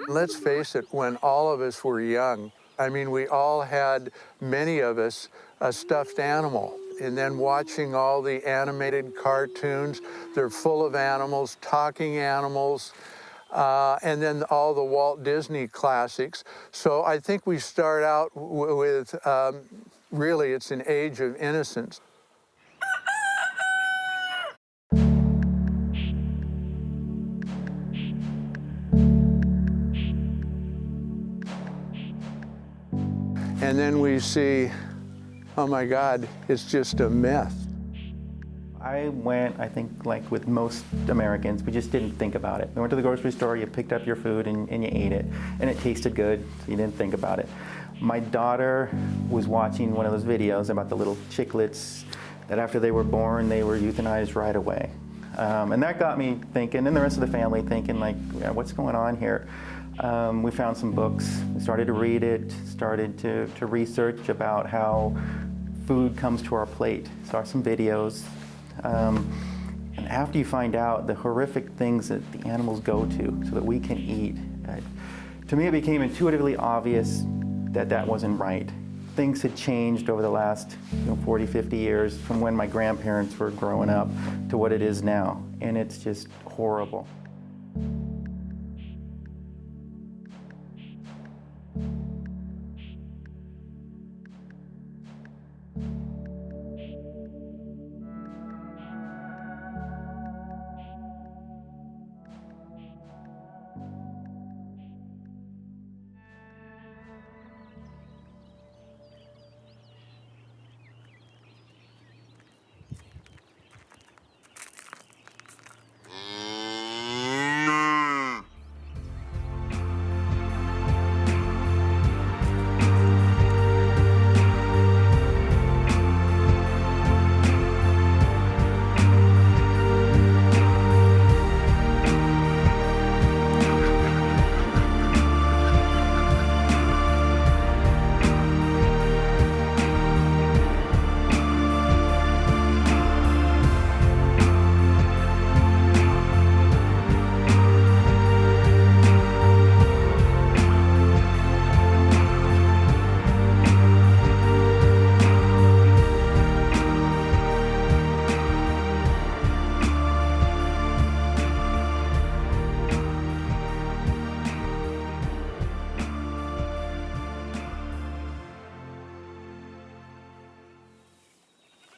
Let's face it, when all of us were young, I mean, we all had, many of us, a stuffed animal. And then watching all the animated cartoons, they're full of animals, talking animals, and then all the Walt Disney classics. So I think we start out with, really, it's an age of innocence. And then we see, oh my God, it's just a myth. I went, I think, like with most Americans, we just didn't think about it. We went to the grocery store, you picked up your food and you ate it. And it tasted good, so you didn't think about it. My daughter was watching one of those videos about the little chicklets that after they were born, they were euthanized right away. And that got me thinking, and the rest of the family thinking, like, yeah, what's going on here? We found some books, we started to read it, started to research about how food comes to our plate. Saw some videos. And after you find out the horrific things that the animals go to so that we can eat, to me it became intuitively obvious that that wasn't right. Things had changed over the last 40, 50 years from when my grandparents were growing up to what it is now, and it's just horrible.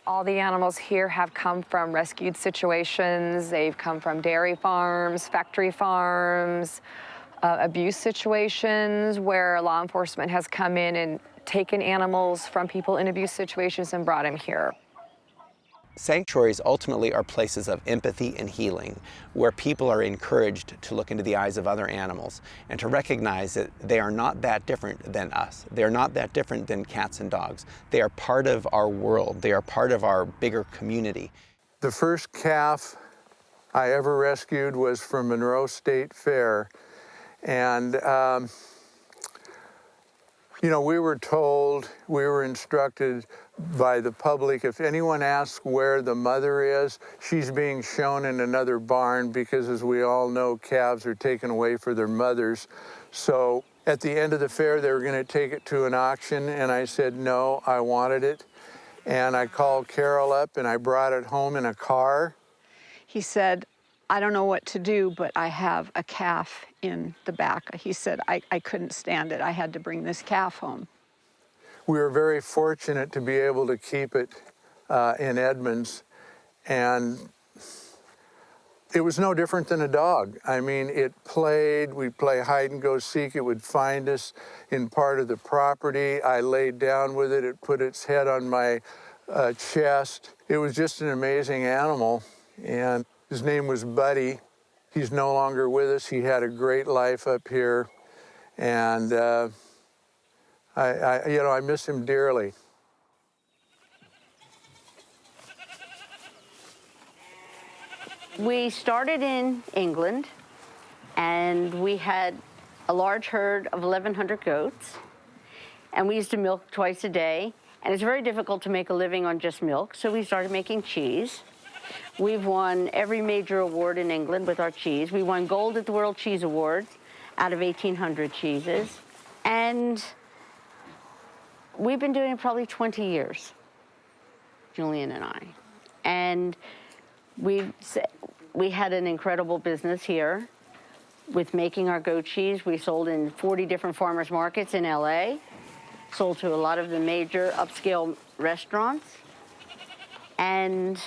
All the animals here have come from rescued situations. They've come from dairy farms, factory farms, abuse situations where law enforcement has come in and taken animals from people in abuse situations and brought them here. Sanctuaries ultimately are places of empathy and healing, where people are encouraged to look into the eyes of other animals and to recognize that they are not that different than us. They are not that different than cats and dogs. They are part of our world. They are part of our bigger community. The first calf I ever rescued was from Monroe State Fair. And, we were told, we were instructed by the public, if anyone asks where the mother is, she's being shown in another barn because, as we all know, calves are taken away for their mothers. So at the end of the fair, they were going to take it to an auction, and I said, no, I wanted it. And I called Carol up, and I brought it home in a car. He said, I don't know what to do, but I have a calf in the back. He said, I couldn't stand it. I had to bring this calf home. We were very fortunate to be able to keep it in Edmonds, and it was no different than a dog. I mean, we'd play hide and go seek, it would find us in part of the property. I laid down with it, it put its head on my chest. It was just an amazing animal, and his name was Buddy. He's no longer with us. He had a great life up here, and I miss him dearly. We started in England, and we had a large herd of 1,100 goats, and we used to milk twice a day, and it's very difficult to make a living on just milk, so we started making cheese. We've won every major award in England with our cheese. We won gold at the World Cheese Awards out of 1,800 cheeses. And we've been doing it probably 20 years, Julian and I. And we had an incredible business here with making our goat cheese. We sold in 40 different farmers markets in LA, sold to a lot of the major upscale restaurants. And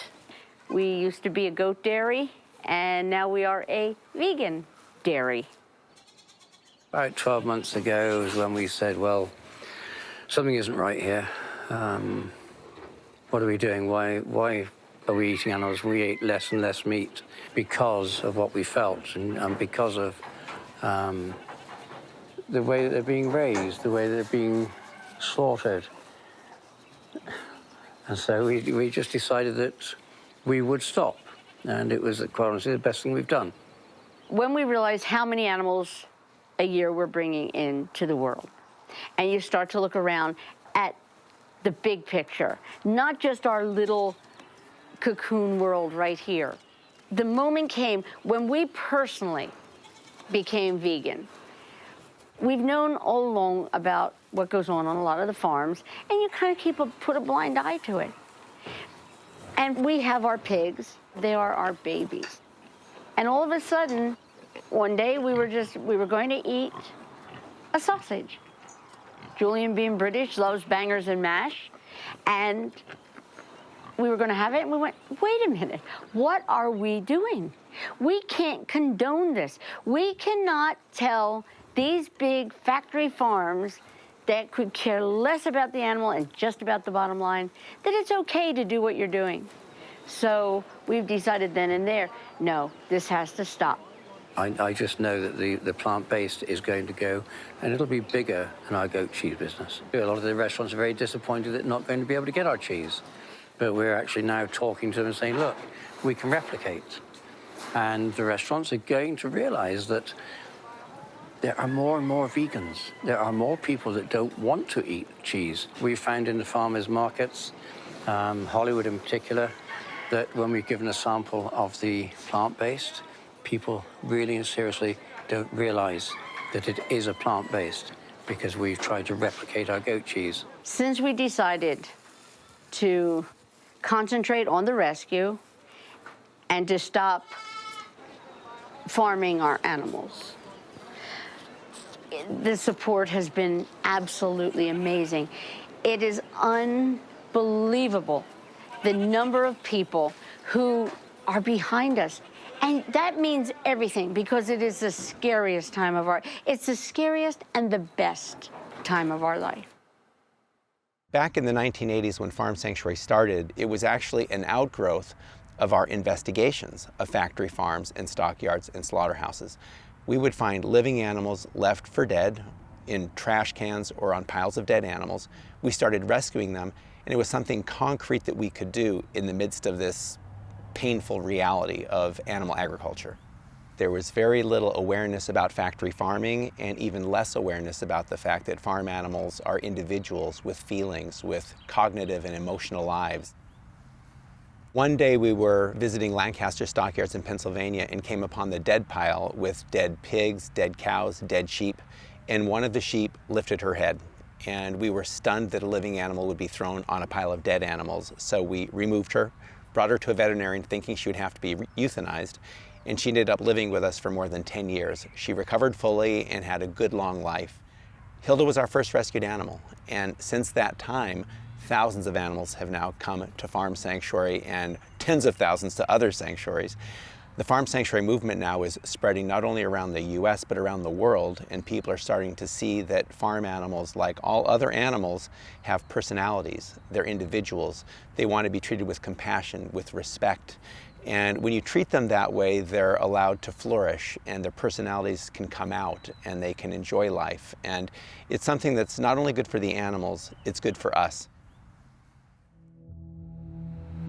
we used to be a goat dairy, and now we are a vegan dairy. About 12 months ago was when we said, well, something isn't right here. What are we doing? Why are we eating animals? We ate less and less meat because of what we felt and because of the way that they're being raised, the way that they're being slaughtered. And so we just decided that we would stop. And it was, quite honestly, the best thing we've done. When we realized how many animals a year we're bringing into the world, and you start to look around at the big picture, not just our little cocoon world right here. The moment came when we personally became vegan. We've known all along about what goes on a lot of the farms, and you kind of put a blind eye to it. And we have our pigs, they are our babies. And all of a sudden, one day we were going to eat a sausage. Julian, being British, loves bangers and mash, and we were going to have it, and we went, wait a minute, what are we doing? We can't condone this. We cannot tell these big factory farms that could care less about the animal and just about the bottom line that it's okay to do what you're doing. So we've decided then and there, no, this has to stop. I just know that the plant-based is going to go, and it'll be bigger than our goat cheese business. A lot of the restaurants are very disappointed that not going to be able to get our cheese. But we're actually now talking to them and saying, look, we can replicate. And the restaurants are going to realize that there are more and more vegans. There are more people that don't want to eat cheese. We found in the farmers markets, Hollywood in particular, that when we've given a sample of the plant-based, people really and seriously don't realize that it is a plant-based because we've tried to replicate our goat cheese. Since we decided to concentrate on the rescue and to stop farming our animals, the support has been absolutely amazing. It is unbelievable the number of people who are behind us. And that means everything because it is the scariest time of it's the scariest and the best time of our life. Back in the 1980s when Farm Sanctuary started, it was actually an outgrowth of our investigations of factory farms and stockyards and slaughterhouses. We would find living animals left for dead in trash cans or on piles of dead animals. We started rescuing them, and it was something concrete that we could do in the midst of this painful reality of animal agriculture. There was very little awareness about factory farming and even less awareness about the fact that farm animals are individuals with feelings, with cognitive and emotional lives. One day we were visiting Lancaster stockyards in Pennsylvania and came upon the dead pile with dead pigs, dead cows, dead sheep, and one of the sheep lifted her head. And we were stunned that a living animal would be thrown on a pile of dead animals, so we removed her, brought her to a veterinarian thinking she would have to be euthanized, and she ended up living with us for more than 10 years. She recovered fully and had a good long life. Hilda was our first rescued animal, and since that time, thousands of animals have now come to Farm Sanctuary and tens of thousands to other sanctuaries. The Farm Sanctuary movement now is spreading not only around the US but around the world, and people are starting to see that farm animals, like all other animals, have personalities. They're individuals. They want to be treated with compassion, with respect. And when you treat them that way, they're allowed to flourish and their personalities can come out and they can enjoy life. And it's something that's not only good for the animals, it's good for us.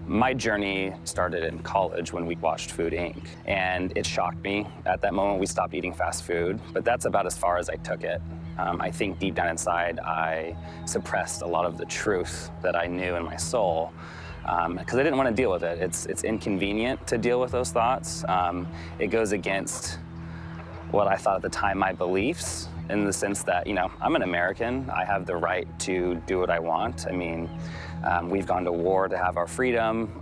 My journey started in college when we watched Food Inc. And it shocked me. At that moment, we stopped eating fast food, but that's about as far as I took it. I think deep down inside, I suppressed a lot of the truth that I knew in my soul because I didn't want to deal with it. It's inconvenient to deal with those thoughts. It goes against what I thought at the time, my beliefs, in the sense that, you know, I'm an American. I have the right to do what I want. I mean, we've gone to war to have our freedom,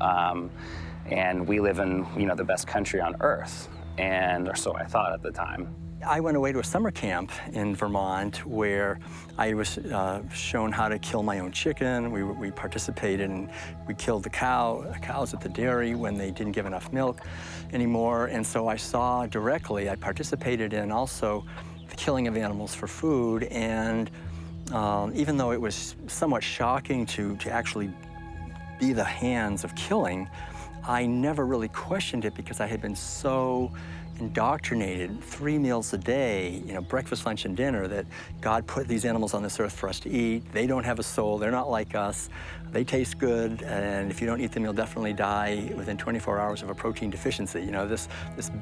and we live in, you know, the best country on earth. And or so I thought at the time. I went away to a summer camp in Vermont where I was shown how to kill my own chicken. We participated and we killed the cows at the dairy when they didn't give enough milk anymore. And so I saw directly, I participated in also the killing of animals for food. And even though it was somewhat shocking to actually be the hands of killing, I never really questioned it because I had been so indoctrinated 3 meals a day, you know, breakfast, lunch, and dinner, that God put these animals on this earth for us to eat. They don't have a soul. They're not like us. They taste good, and if you don't eat them, you'll definitely die within 24 hours of a protein deficiency. You know, this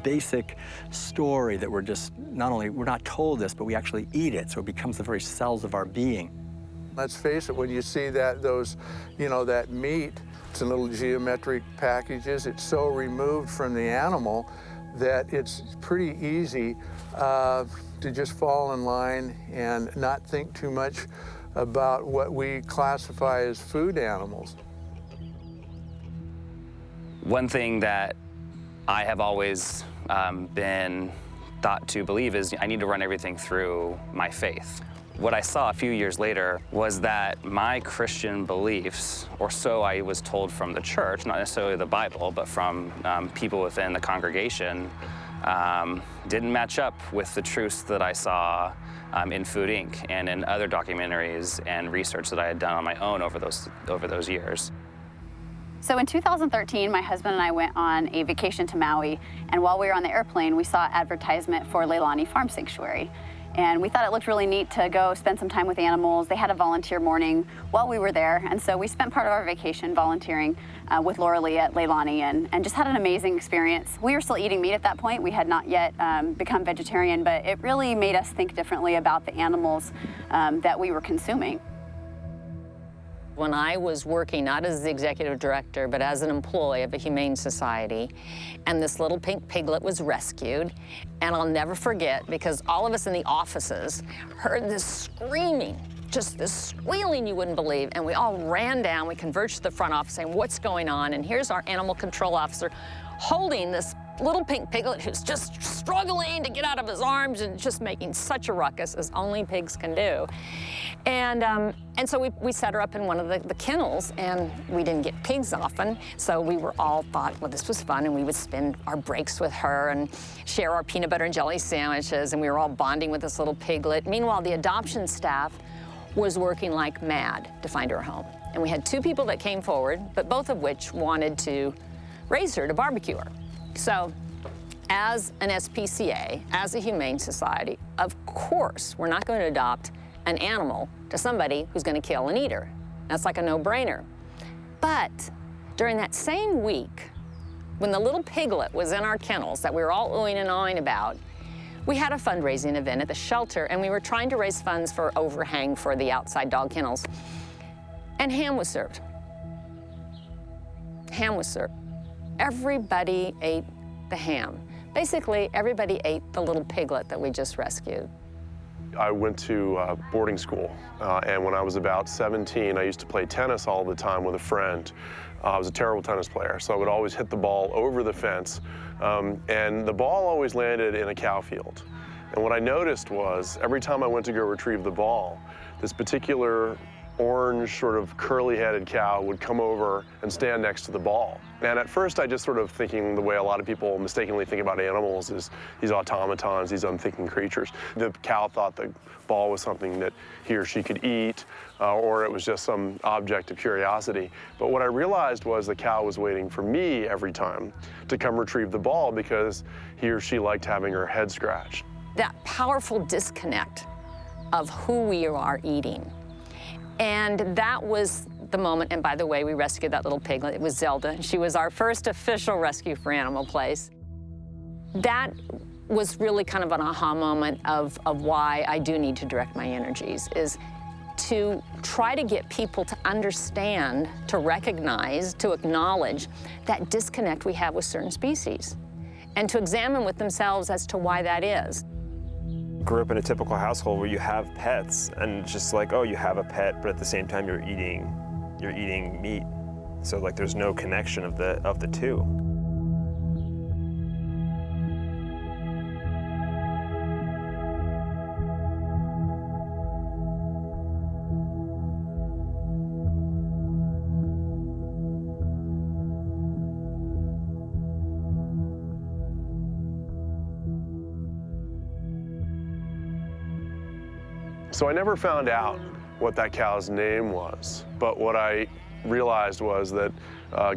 basic story that we're just, not only, we're not told this, but we actually eat it, so it becomes the very cells of our being. Let's face it, when you see that, that meat, it's in little geometric packages, it's so removed from the animal that it's pretty easy to just fall in line and not think too much about what we classify as food animals. One thing that I have always been thought to believe is I need to run everything through my faith. What I saw a few years later was that my Christian beliefs, or so I was told from the church, not necessarily the Bible, but from people within the congregation, didn't match up with the truths that I saw in Food Inc. and in other documentaries and research that I had done on my own over those years. So in 2013, my husband and I went on a vacation to Maui, and while we were on the airplane, we saw advertisement for Leilani Farm Sanctuary. And we thought it looked really neat to go spend some time with animals. They had a volunteer morning while we were there, and so we spent part of our vacation volunteering with Laura Lee at Leilani and just had an amazing experience. We were still eating meat at that point. We had not yet become vegetarian, but it really made us think differently about the animals that we were consuming. When I was working, not as the executive director, but as an employee of a humane society, and this little pink piglet was rescued, and I'll never forget, because all of us in the offices heard this screaming, just this squealing you wouldn't believe, and we all ran down. We converged to the front office saying, what's going on? And here's our animal control officer holding this little pink piglet who's just struggling to get out of his arms and just making such a ruckus, as only pigs can do. And so we set her up in one of the kennels, and we didn't get pigs often, so we were all thought, well, this was fun, and we would spend our breaks with her and share our peanut butter and jelly sandwiches, and we were all bonding with this little piglet. Meanwhile, the adoption staff was working like mad to find her a home. And we had 2 people that came forward, but both of which wanted to raise her, to barbecue her. So as an SPCA, as a humane society, of course, we're not going to adopt an animal to somebody who's going to kill and eat her. That's like a no-brainer. But during that same week, when the little piglet was in our kennels that we were all oohing and awing about, we had a fundraising event at the shelter, and we were trying to raise funds for overhang for the outside dog kennels. And ham was served. Ham was served. Everybody ate the ham. Basically, everybody ate the little piglet that we just rescued. I went to boarding school, and when I was about 17, I used to play tennis all the time with a friend. I was a terrible tennis player, so I would always hit the ball over the fence, and the ball always landed in a cow field. And what I noticed was, every time I went to go retrieve the ball, this particular orange, sort of curly-headed cow would come over and stand next to the ball. And at first, I just sort of thinking the way a lot of people mistakenly think about animals is these automatons, these unthinking creatures. The cow thought the ball was something that he or she could eat, or it was just some object of curiosity. But what I realized was the cow was waiting for me every time to come retrieve the ball because he or she liked having her head scratched. That powerful disconnect of who we are eating. And that was the moment, and by the way, we rescued that little piglet. It was Zelda. She was our first official rescue for Animal Place. That was really kind of an aha moment of why I do need to direct my energies, is to try to get people to understand, to recognize, to acknowledge that disconnect we have with certain species, and to examine with themselves as to why that is. Grew up in a typical household where you have pets, and it's just like, oh, you have a pet, but at the same time you're eating meat. So like there's no connection of the two. So I never found out what that cow's name was, but what I realized was that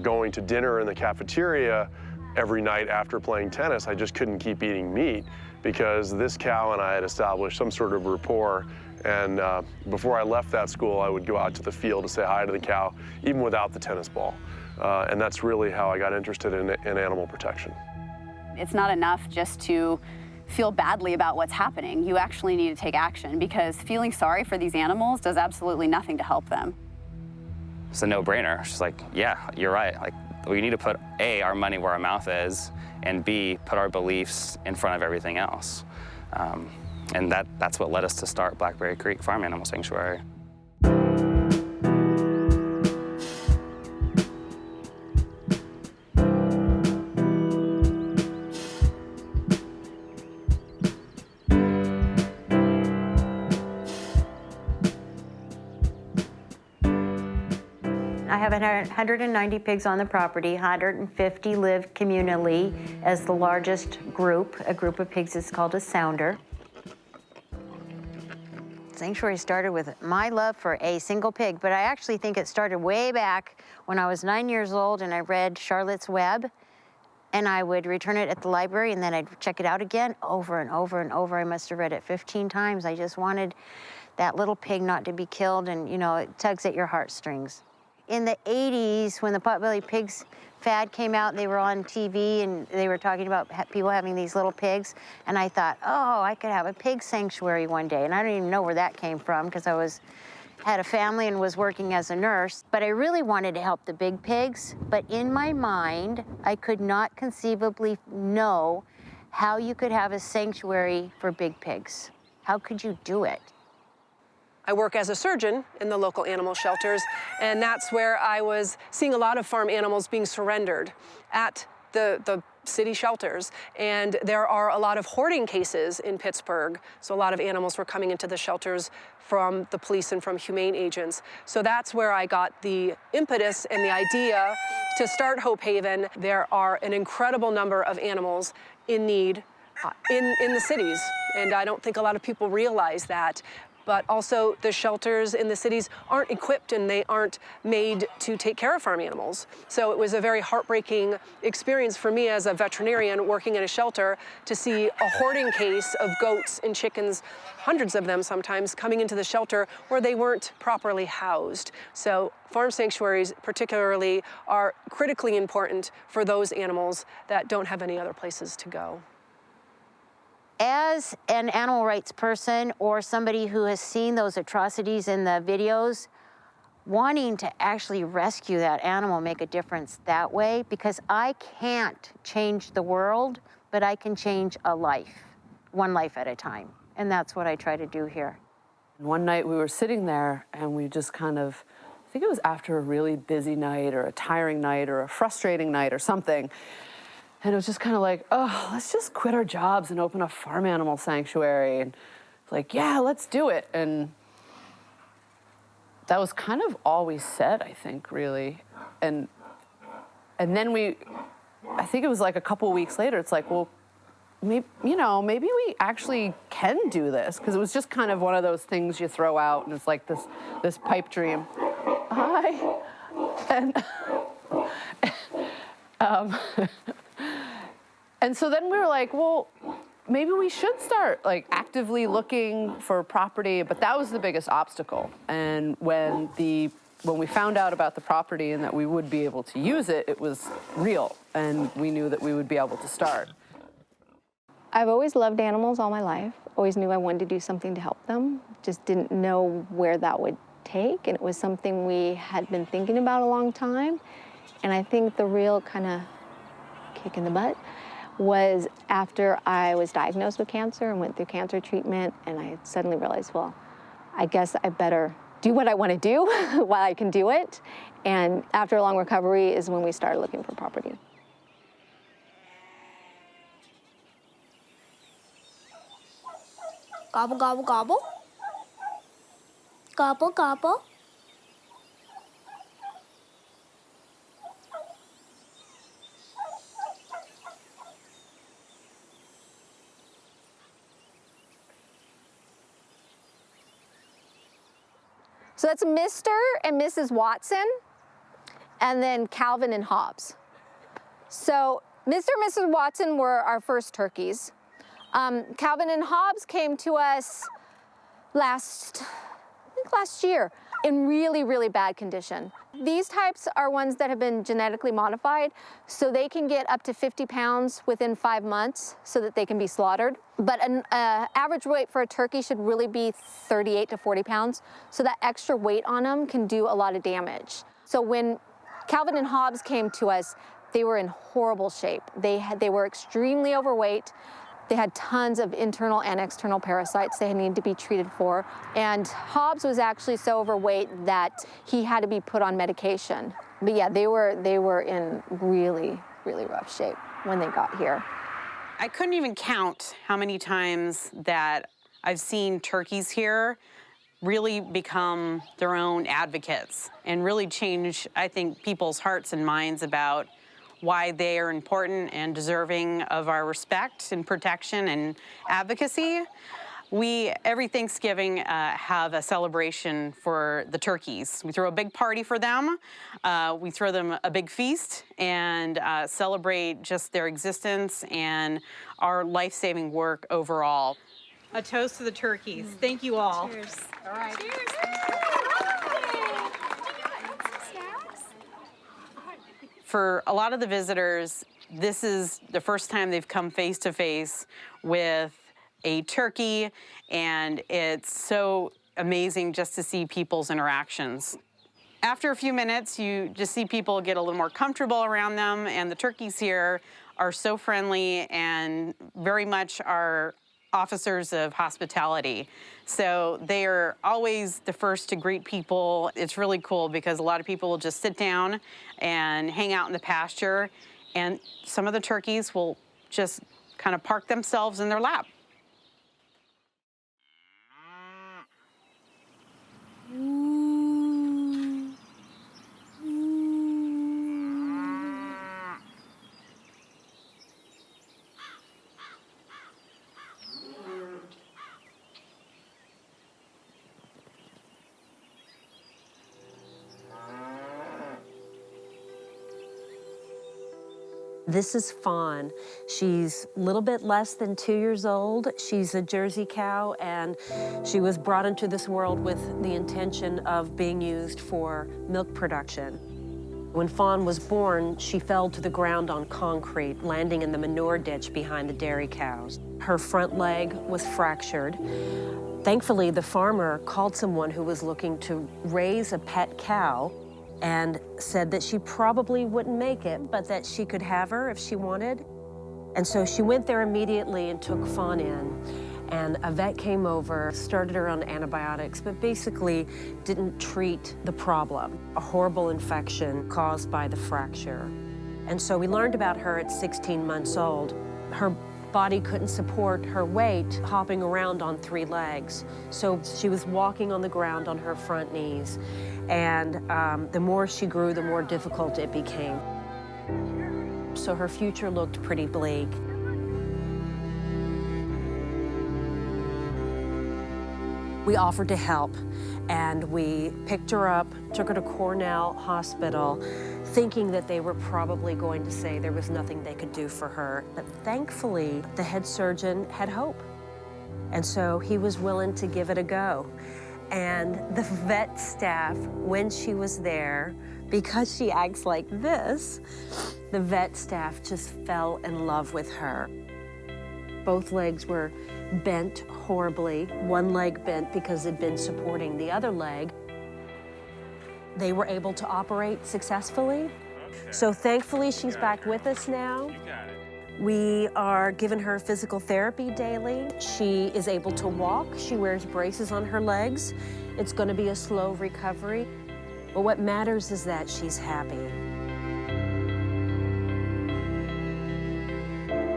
going to dinner in the cafeteria every night after playing tennis, I just couldn't keep eating meat because this cow and I had established some sort of rapport. And before I left that school, I would go out to the field to say hi to the cow, even without the tennis ball. And that's really how I got interested in animal protection. It's not enough just to feel badly about what's happening. You actually need to take action, because feeling sorry for these animals does absolutely nothing to help them. It's a no-brainer. She's like, yeah, you're right. Like, we need to put A, our money where our mouth is, and B, put our beliefs in front of everything else. And that's what led us to start Blackberry Creek Farm Animal Sanctuary. I have 190 pigs on the property. 150 live communally as the largest group. A group of pigs is called a sounder. Sanctuary started with my love for a single pig, but I actually think it started way back when I was 9 years old and I read Charlotte's Web, and I would return it at the library and then I'd check it out again over and over and over. I must have read it 15 times. I just wanted that little pig not to be killed, and you know, it tugs at your heartstrings. In the 80s, when the potbelly pigs fad came out, they were on TV and they were talking about people having these little pigs. And I thought, oh, I could have a pig sanctuary one day. And I don't even know where that came from, because I had a family and was working as a nurse. But I really wanted to help the big pigs. But in my mind, I could not conceivably know how you could have a sanctuary for big pigs. How could you do it? I work as a surgeon in the local animal shelters, and that's where I was seeing a lot of farm animals being surrendered at the city shelters. And there are a lot of hoarding cases in Pittsburgh, so a lot of animals were coming into the shelters from the police and from humane agents. So that's where I got the impetus and the idea to start Hope Haven. There are an incredible number of animals in need in the cities, and I don't think a lot of people realize that. But also the shelters in the cities aren't equipped and they aren't made to take care of farm animals. So it was a very heartbreaking experience for me as a veterinarian working in a shelter to see a hoarding case of goats and chickens, hundreds of them sometimes, coming into the shelter where they weren't properly housed. So farm sanctuaries particularly are critically important for those animals that don't have any other places to go. As an animal rights person or somebody who has seen those atrocities in the videos, wanting to actually rescue that animal, make a difference that way, because I can't change the world, but I can change a life, one life at a time. And that's what I try to do here. One night we were sitting there and we just kind of, I think it was after a really busy night or a tiring night or a frustrating night or something. And it was just kind of like, oh, let's just quit our jobs and open a farm animal sanctuary. And it's like, yeah, let's do it. And that was kind of all we said, I think, really. And then I think it was like a couple weeks later, it's like, well, maybe we actually can do this. Because it was just kind of one of those things you throw out, and it's like this pipe dream. Hi. And and so then we were like, well, maybe we should start like actively looking for property, but that was the biggest obstacle. And when we found out about the property and that we would be able to use it, it was real, and we knew that we would be able to start. I've always loved animals all my life. Always knew I wanted to do something to help them. Just didn't know where that would take, and it was something we had been thinking about a long time. And I think the real kind of kick in the butt was after I was diagnosed with cancer and went through cancer treatment, and I suddenly realized, well, I guess I better do what I want to do while I can do it. And after a long recovery is when we started looking for property. Gobble, gobble, gobble. Gobble, gobble. So that's Mr. and Mrs. Watson, and then Calvin and Hobbes. So Mr. and Mrs. Watson were our first turkeys. Calvin and Hobbes came to us last year in really, really bad condition. These types are ones that have been genetically modified, so they can get up to 50 pounds within 5 months so that they can be slaughtered. But an average weight for a turkey should really be 38 to 40 pounds, so that extra weight on them can do a lot of damage. So when Calvin and Hobbes came to us, they were in horrible shape. They were extremely overweight. They had tons of internal and external parasites they needed to be treated for. And Hobbes was actually so overweight that he had to be put on medication. But yeah, they were in really, really rough shape when they got here. I couldn't even count how many times that I've seen turkeys here really become their own advocates and really change, I think, people's hearts and minds about why they are important and deserving of our respect and protection and advocacy. We, every Thanksgiving, have a celebration for the turkeys. We throw a big party for them. We throw them a big feast and celebrate just their existence and our life-saving work overall. A toast to the turkeys. Thank you all. Cheers. All right. Cheers. For a lot of the visitors, this is the first time they've come face to face with a turkey, and it's so amazing just to see people's interactions. After a few minutes, you just see people get a little more comfortable around them, and the turkeys here are so friendly and very much are officers of hospitality. So they are always the first to greet people. It's really cool because a lot of people will just sit down and hang out in the pasture, and some of the turkeys will just kind of park themselves in their lap. This is Fawn. She's a little bit less than 2 years old. She's a Jersey cow, and she was brought into this world with the intention of being used for milk production. When Fawn was born, she fell to the ground on concrete, landing in the manure ditch behind the dairy cows. Her front leg was fractured. Thankfully, the farmer called someone who was looking to raise a pet cow and said that she probably wouldn't make it, but that she could have her if she wanted. And so she went there immediately and took Fawn in. And a vet came over, started her on antibiotics, but basically didn't treat the problem, a horrible infection caused by the fracture. And so we learned about her at 16 months old. Her body couldn't support her weight hopping around on 3 legs. So she was walking on the ground on her front knees. And the more she grew, the more difficult it became. So her future looked pretty bleak. We offered to help, and we picked her up, took her to Cornell Hospital, thinking that they were probably going to say there was nothing they could do for her. But thankfully, the head surgeon had hope. And so he was willing to give it a go. And the vet staff, when she was there, because she acts like this, the vet staff just fell in love with her. Both legs were bent horribly. One leg bent because it'd been supporting the other leg. They were able to operate successfully. So thankfully, she's back with us now. We are giving her physical therapy daily. She is able to walk. She wears braces on her legs. It's going to be a slow recovery. But what matters is that she's happy.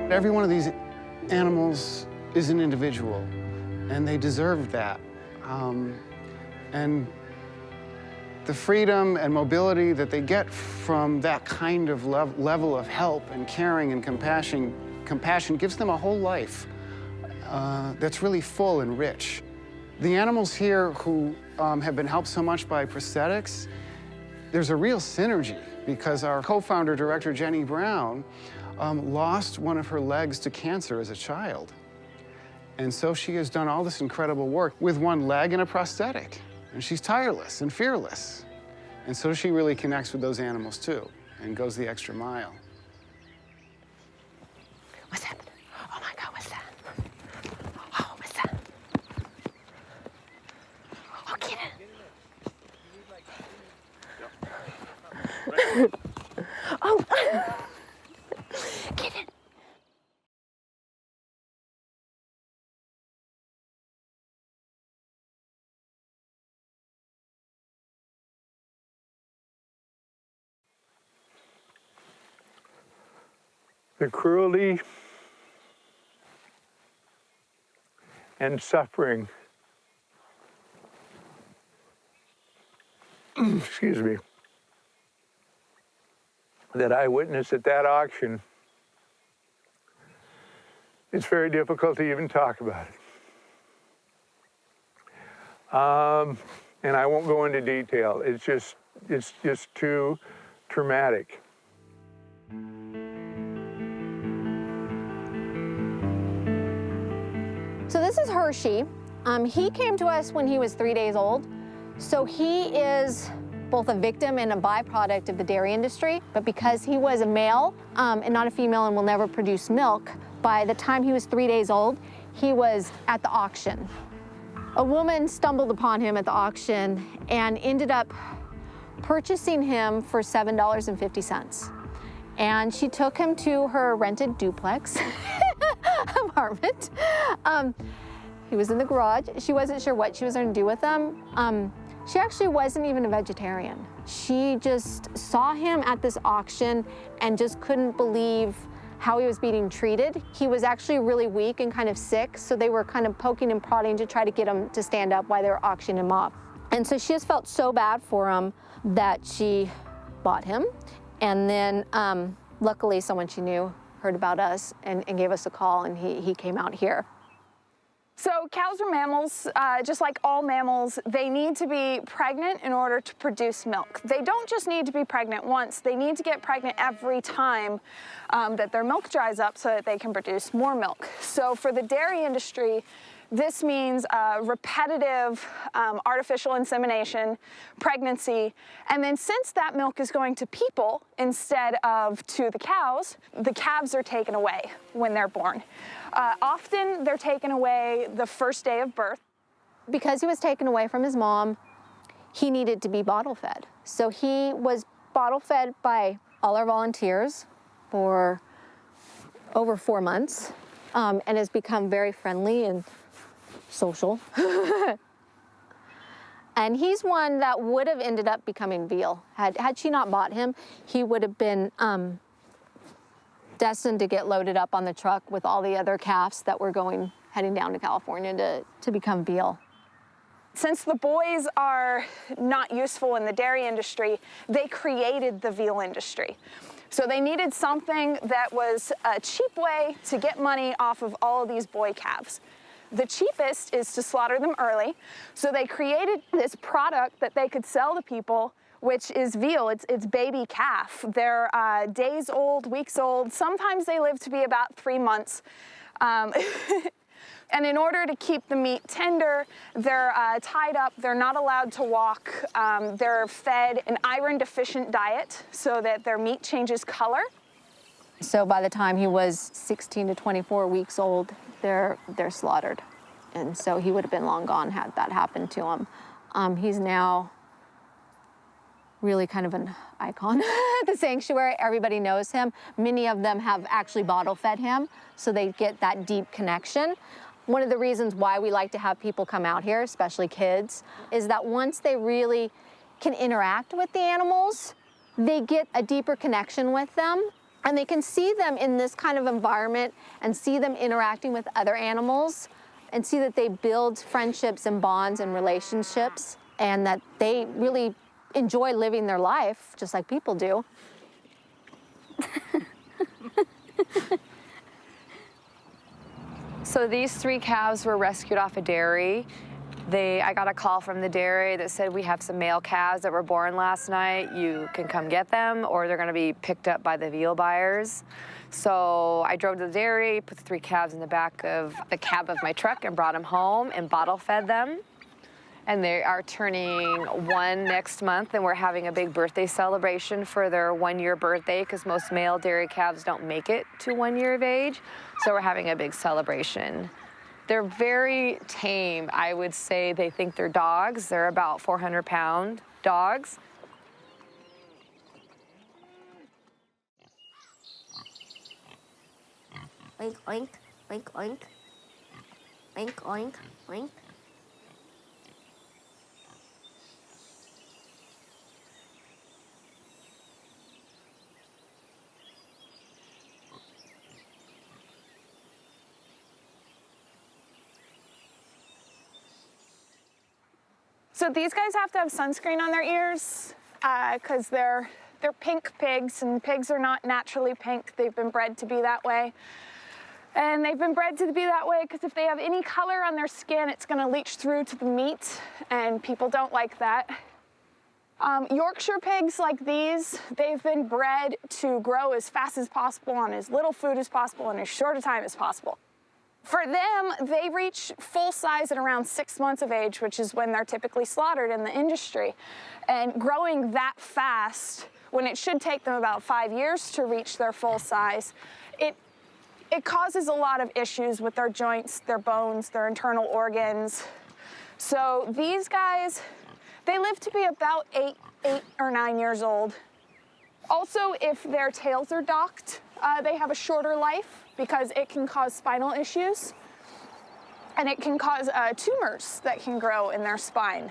Every one of these animals is an individual, and they deserve that. And the freedom and mobility that they get from that kind of level of help and caring and compassion gives them a whole life that's really full and rich. The animals here who have been helped so much by prosthetics, there's a real synergy because our co-founder, director Jenny Brown, lost one of her legs to cancer as a child. And so she has done all this incredible work with one leg and a prosthetic. And she's tireless and fearless. And so she really connects with those animals too and goes the extra mile. What's happening? Oh my God, what's that? Oh, what's that? Oh, get it. Oh, get it. The cruelty and suffering, excuse me, that I witnessed at that auction, it's very difficult to even talk about it. And I won't go into detail. It's just too traumatic. So this is Hershey. He came to us when he was 3 days old. So he is both a victim and a byproduct of the dairy industry. But because he was a male and not a female and will never produce milk, by the time he was 3 days old, he was at the auction. A woman stumbled upon him at the auction and ended up purchasing him for $7.50. And she took him to her rented duplex apartment. He was in the garage. She wasn't sure what she was going to do with him. She actually wasn't even a vegetarian. She just saw him at this auction and just couldn't believe how he was being treated. He was actually really weak and kind of sick, so they were kind of poking and prodding to try to get him to stand up while they were auctioning him off. And so she just felt so bad for him that she bought him. And then luckily someone she knew heard about us and gave us a call, and he came out here. So cows are mammals, just like all mammals. They need to be pregnant in order to produce milk. They don't just need to be pregnant once, they need to get pregnant every time that their milk dries up so that they can produce more milk. So for the dairy industry, this means repetitive artificial insemination, pregnancy, and then since that milk is going to people instead of to the calves are taken away when they're born. Often they're taken away the first day of birth. Because he was taken away from his mom, he needed to be bottle fed. So he was bottle fed by all our volunteers for over 4 months and has become very friendly and social. And he's one that would have ended up becoming veal. Had she not bought him, he would have been destined to get loaded up on the truck with all the other calves that were heading down to California to become veal. Since the boys are not useful in the dairy industry, they created the veal industry. So they needed something that was a cheap way to get money off of all of these boy calves. The cheapest is to slaughter them early. So they created this product that they could sell to people, which is veal. It's baby calf. They're days old, weeks old. Sometimes they live to be about 3 months. And in order to keep the meat tender, they're tied up. They're not allowed to walk. They're fed an iron-deficient diet so that their meat changes color. So by the time he was 16 to 24 weeks old, they're slaughtered. And so he would have been long gone had that happened to him. He's now really kind of an icon at the sanctuary. Everybody knows him. Many of them have actually bottle fed him, so they get that deep connection. One of the reasons why we like to have people come out here, especially kids, is that once they really can interact with the animals, they get a deeper connection with them, and they can see them in this kind of environment and see them interacting with other animals and see that they build friendships and bonds and relationships, and that they really enjoy living their life just like people do. So these 3 calves were rescued off a dairy. I got a call from the dairy that said, we have some male calves that were born last night. You can come get them, or they're gonna be picked up by the veal buyers. So I drove to the dairy, put the 3 calves in the back of the cab of my truck and brought them home and bottle fed them. And they are turning 1 next month, and we're having a big birthday celebration for their 1-year birthday, because most male dairy calves don't make it to 1 year of age. So we're having a big celebration. They're very tame. I would say they think they're dogs. They're about 400-pound dogs. Oink, oink, oink, oink. Oink, oink, oink. So these guys have to have sunscreen on their ears because they're pink pigs, and pigs are not naturally pink. They've been bred to be that way. And they've been bred to be that way because if they have any color on their skin, it's going to leach through to the meat, and people don't like that. Yorkshire pigs like these, they've been bred to grow as fast as possible on as little food as possible in as short a time as possible. For them, they reach full size at around 6 months of age, which is when they're typically slaughtered in the industry. And growing that fast, when it should take them about 5 years to reach their full size, it causes a lot of issues with their joints, their bones, their internal organs. So these guys, they live to be about 8 or 9 years old. Also, if their tails are docked, they have a shorter life because it can cause spinal issues, and it can cause tumors that can grow in their spine.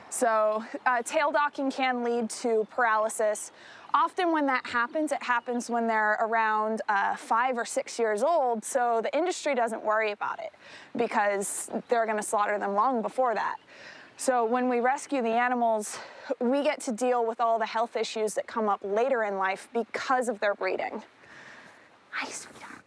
So tail docking can lead to paralysis. Often when that happens, it happens when they're around 5 or 6 years old, so the industry doesn't worry about it because they're gonna slaughter them long before that. So when we rescue the animals, we get to deal with all the health issues that come up later in life because of their breeding. Hi, sweetheart.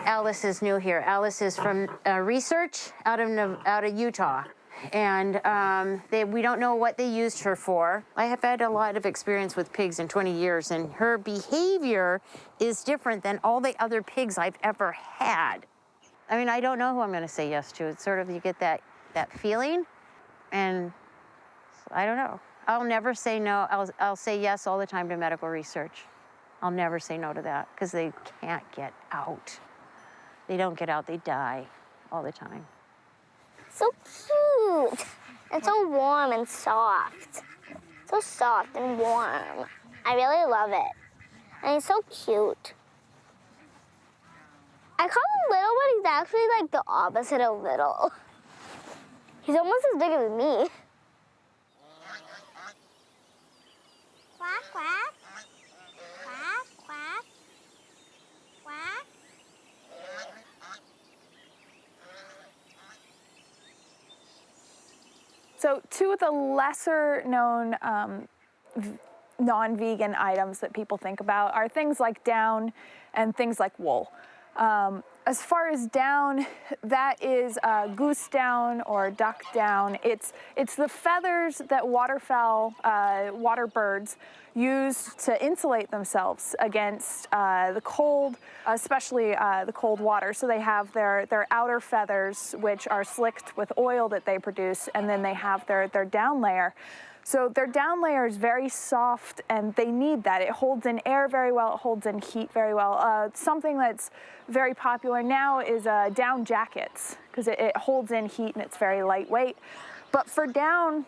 Alice is new here. Alice is from research out of Utah. And we don't know what they used her for. I have had a lot of experience with pigs in 20 years, and her behavior is different than all the other pigs I've ever had. I mean, I don't know who I'm gonna say yes to. It's sort of, you get that feeling, and I don't know. I'll never say no. I'll say yes all the time to medical research. I'll never say no to that, because they can't get out. They don't get out, they die all the time. So cute. And so warm and soft. So soft and warm. I really love it. And he's so cute. I call him little, but he's actually like the opposite of little. He's almost as big as me. Quack, quack. Quack, quack. Quack. So two of the lesser known non-vegan items that people think about are things like down and things like wool. As far as down, that is goose down or duck down. It's the feathers that waterfowl, water birds, use to insulate themselves against the cold, especially the cold water. So they have their outer feathers, which are slicked with oil that they produce, and then they have their down layer. So their down layer is very soft, and they need that. It holds in air very well, it holds in heat very well. Something that's very popular now is down jackets, because it holds in heat and it's very lightweight. But for down,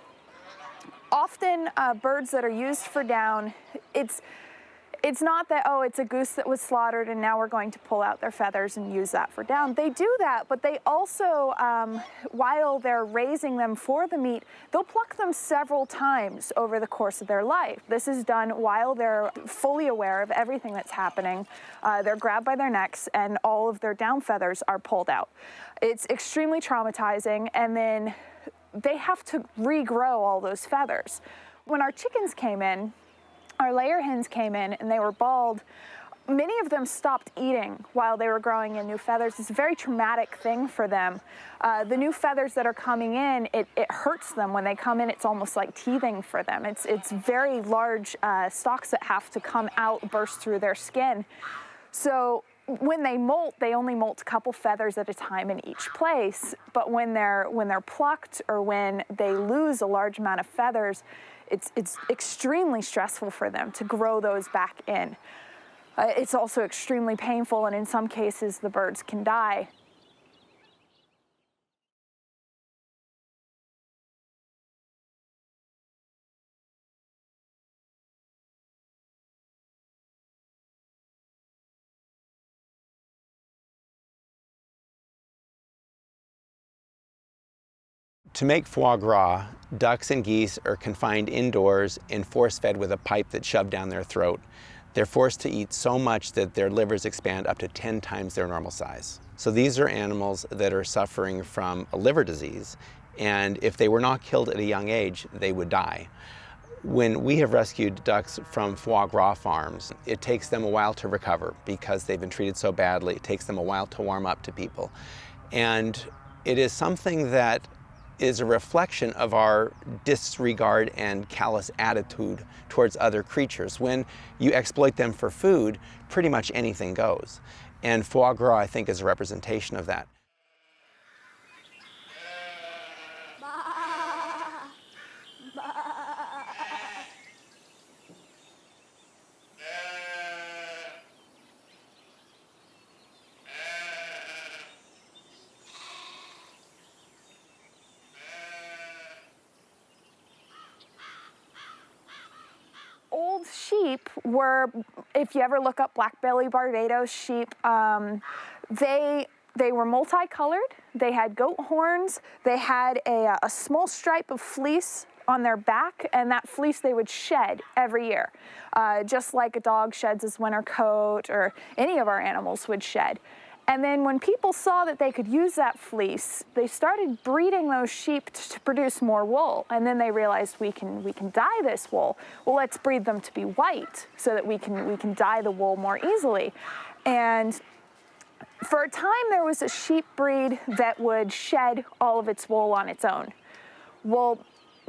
often birds that are used for down, it's not that, oh, it's a goose that was slaughtered and now we're going to pull out their feathers and use that for down. They do that, but they also, while they're raising them for the meat, they'll pluck them several times over the course of their life. This is done while they're fully aware of everything that's happening. They're grabbed by their necks and all of their down feathers are pulled out. It's extremely traumatizing, and then they have to regrow all those feathers. When our chickens came in, our layer hens came in and they were bald, many of them stopped eating while they were growing in new feathers. It's a very traumatic thing for them. The new feathers that are coming in, it hurts them. When they come in, it's almost like teething for them. It's very large stalks that have to come out, burst through their skin. So when they molt, they only molt a couple feathers at a time in each place. But when they're plucked or when they lose a large amount of feathers, it's extremely stressful for them to grow those back in. It's also extremely painful, and in some cases, the birds can die. To make foie gras, ducks and geese are confined indoors and force-fed with a pipe that's shoved down their throat. They're forced to eat so much that their livers expand up to 10 times their normal size. So these are animals that are suffering from a liver disease, and if they were not killed at a young age, they would die. When we have rescued ducks from foie gras farms, it takes them a while to recover because they've been treated so badly. It takes them a while to warm up to people. And it is something that is a reflection of our disregard and callous attitude towards other creatures. When you exploit them for food, pretty much anything goes. And foie gras, I think, is a representation of that. Old sheep were, if you ever look up black-belly Barbados sheep, they were multicolored. They had goat horns. They had a small stripe of fleece on their back, and that fleece they would shed every year, just like a dog sheds his winter coat or any of our animals would shed. And then when people saw that they could use that fleece, they started breeding those sheep to produce more wool. And then they realized we can dye this wool. Well, let's breed them to be white so that we can dye the wool more easily. And for a time, there was a sheep breed that would shed all of its wool on its own. Well,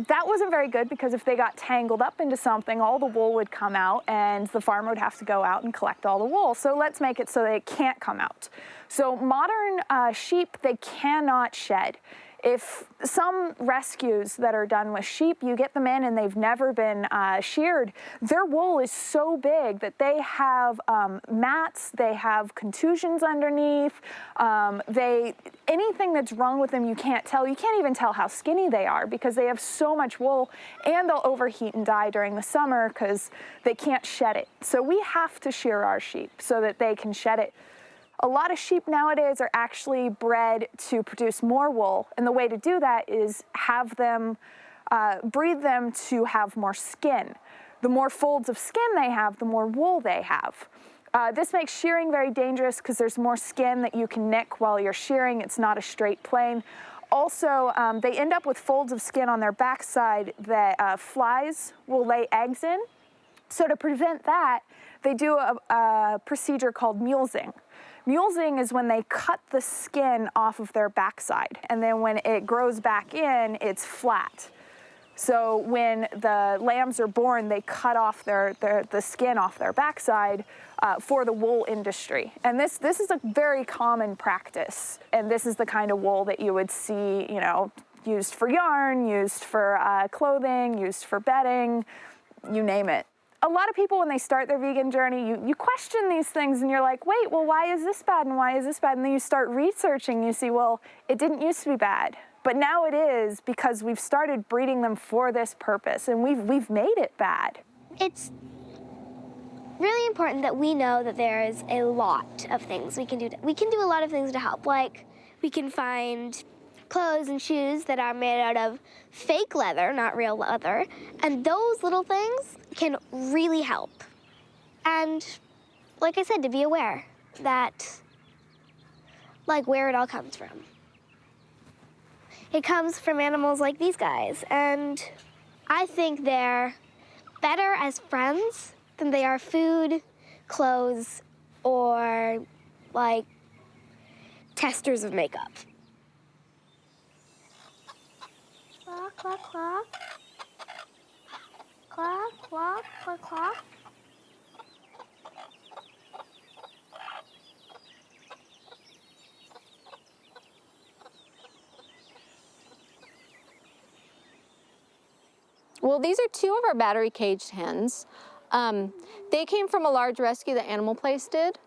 that wasn't very good, because if they got tangled up into something, all the wool would come out and the farmer would have to go out and collect all the wool. So let's make it so that it can't come out. So modern sheep, they cannot shed. If some rescues that are done with sheep, you get them in and they've never been sheared, their wool is so big that they have mats, they have contusions underneath, anything that's wrong with them you can't tell. You can't even tell how skinny they are because they have so much wool, and they'll overheat and die during the summer because they can't shed it. So we have to shear our sheep so that they can shed it. A lot of sheep nowadays are actually bred to produce more wool, and the way to do that is have them, breed them to have more skin. The more folds of skin they have, the more wool they have. This makes shearing very dangerous because there's more skin that you can nick while you're shearing. It's not a straight plane. Also, they end up with folds of skin on their backside that flies will lay eggs in. So to prevent that, they do a procedure called mulesing. Mulesing is when they cut the skin off of their backside, and then when it grows back in, it's flat. So when the lambs are born, they cut off the skin off their backside for the wool industry. And this is a very common practice. And this is the kind of wool that you would see, you know, used for yarn, used for clothing, used for bedding, you name it. A lot of people, when they start their vegan journey, you question these things and you're like, wait, well, why is this bad and why is this bad? And then you start researching, you see, well, it didn't used to be bad. But now it is, because we've started breeding them for this purpose, and we've made it bad. It's really important that we know that there is a lot of things we can do. We can do a lot of things to help. Like, we can find clothes and shoes that are made out of fake leather, not real leather, and those little things can really help. And like I said, to be aware that, like, where it all comes from. It comes from animals like these guys, and I think they're better as friends than they are food, clothes, or, like, testers of makeup. Clock, clock, clock. Clock, clock, clock, clock. Well, these are two of our battery caged hens. They came from a large rescue that Animal Place did.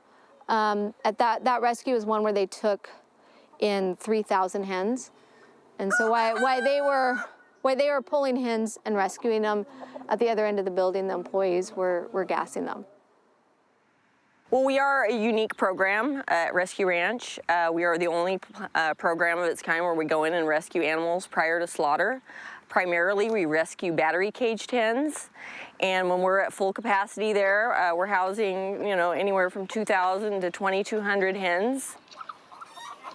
That rescue is one where they took in 3,000 hens. And so while they were pulling hens and rescuing them, at the other end of the building, the employees were gassing them. Well, we are a unique program at Rescue Ranch. We are the only program of its kind where we go in and rescue animals prior to slaughter. Primarily, we rescue battery caged hens, and when we're at full capacity there, we're housing, you know, anywhere from 2,000 to 2,200 hens.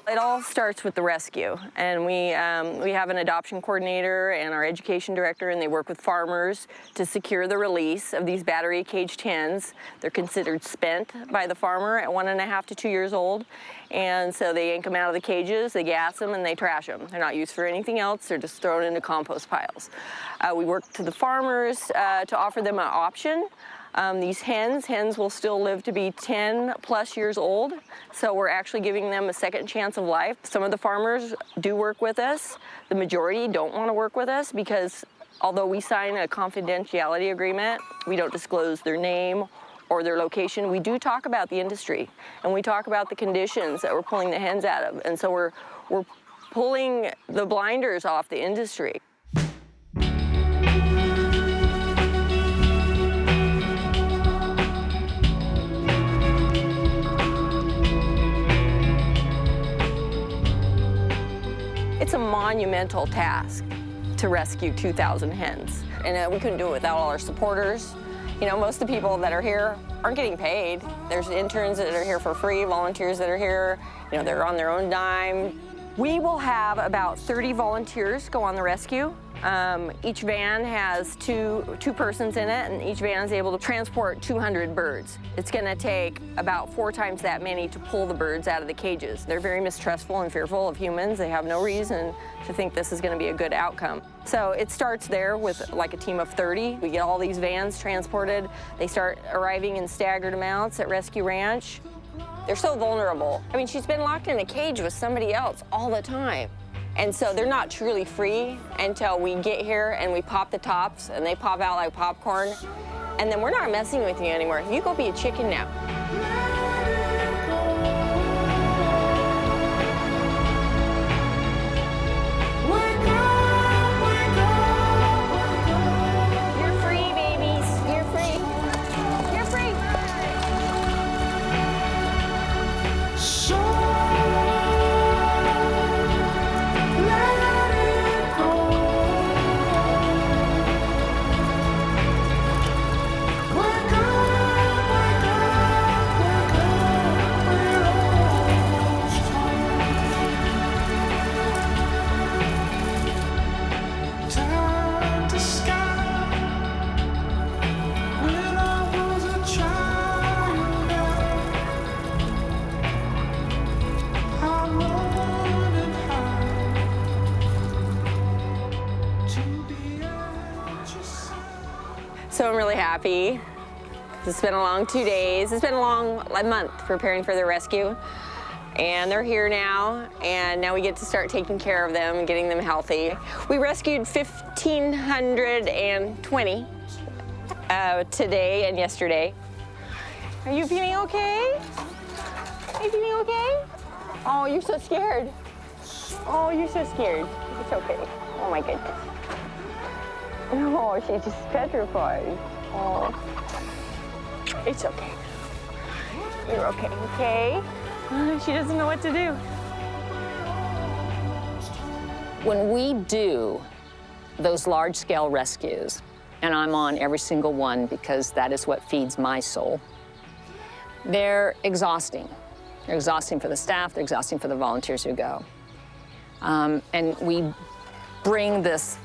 It all starts with the rescue, and we have an adoption coordinator and our education director, and they work with farmers to secure the release of these battery caged hens. They're considered spent by the farmer at 1.5 to 2 years old, and so they yank them out of the cages, they gas them, and they trash them. They're not used for anything else, they're just thrown into compost piles. We work to the farmers to offer them an option. These hens will still live to be 10 plus years old, so we're actually giving them a second chance of life. Some of the farmers do work with us. The majority don't want to work with us because although we sign a confidentiality agreement, we don't disclose their name or their location. We do talk about the industry, and we talk about the conditions that we're pulling the hens out of, and so we're pulling the blinders off the industry. It's a monumental task to rescue 2,000 hens, and we couldn't do it without all our supporters. You know, most of the people that are here aren't getting paid. There's interns that are here for free, volunteers that are here, you know, they're on their own dime. We will have about 30 volunteers go on the rescue. Each van has two persons in it, and each van is able to transport 200 birds. It's gonna take about 4 times that many to pull the birds out of the cages. They're very mistrustful and fearful of humans. They have no reason to think this is gonna be a good outcome. So it starts there with like a team of 30. We get all these vans transported. They start arriving in staggered amounts at Rescue Ranch. They're so vulnerable. I mean, she's been locked in a cage with somebody else all the time. And so they're not truly free until we get here and we pop the tops and they pop out like popcorn. And then we're not messing with you anymore. You go be a chicken now. You're free, babies. You're free. You're free. So I'm really happy. It's been a long 2 days. It's been a long month preparing for their rescue. And they're here now, and now we get to start taking care of them and getting them healthy. We rescued 1,520 today and yesterday. Are you feeling okay? Are you feeling okay? Oh, you're so scared. Oh, you're so scared. It's okay. Oh my goodness. Oh, she's just petrified. Oh. It's okay. You're okay, okay? She doesn't know what to do. When we do those large-scale rescues, and I'm on every single one because that is what feeds my soul, they're exhausting. They're exhausting for the staff, they're exhausting for the volunteers who go. And we bring this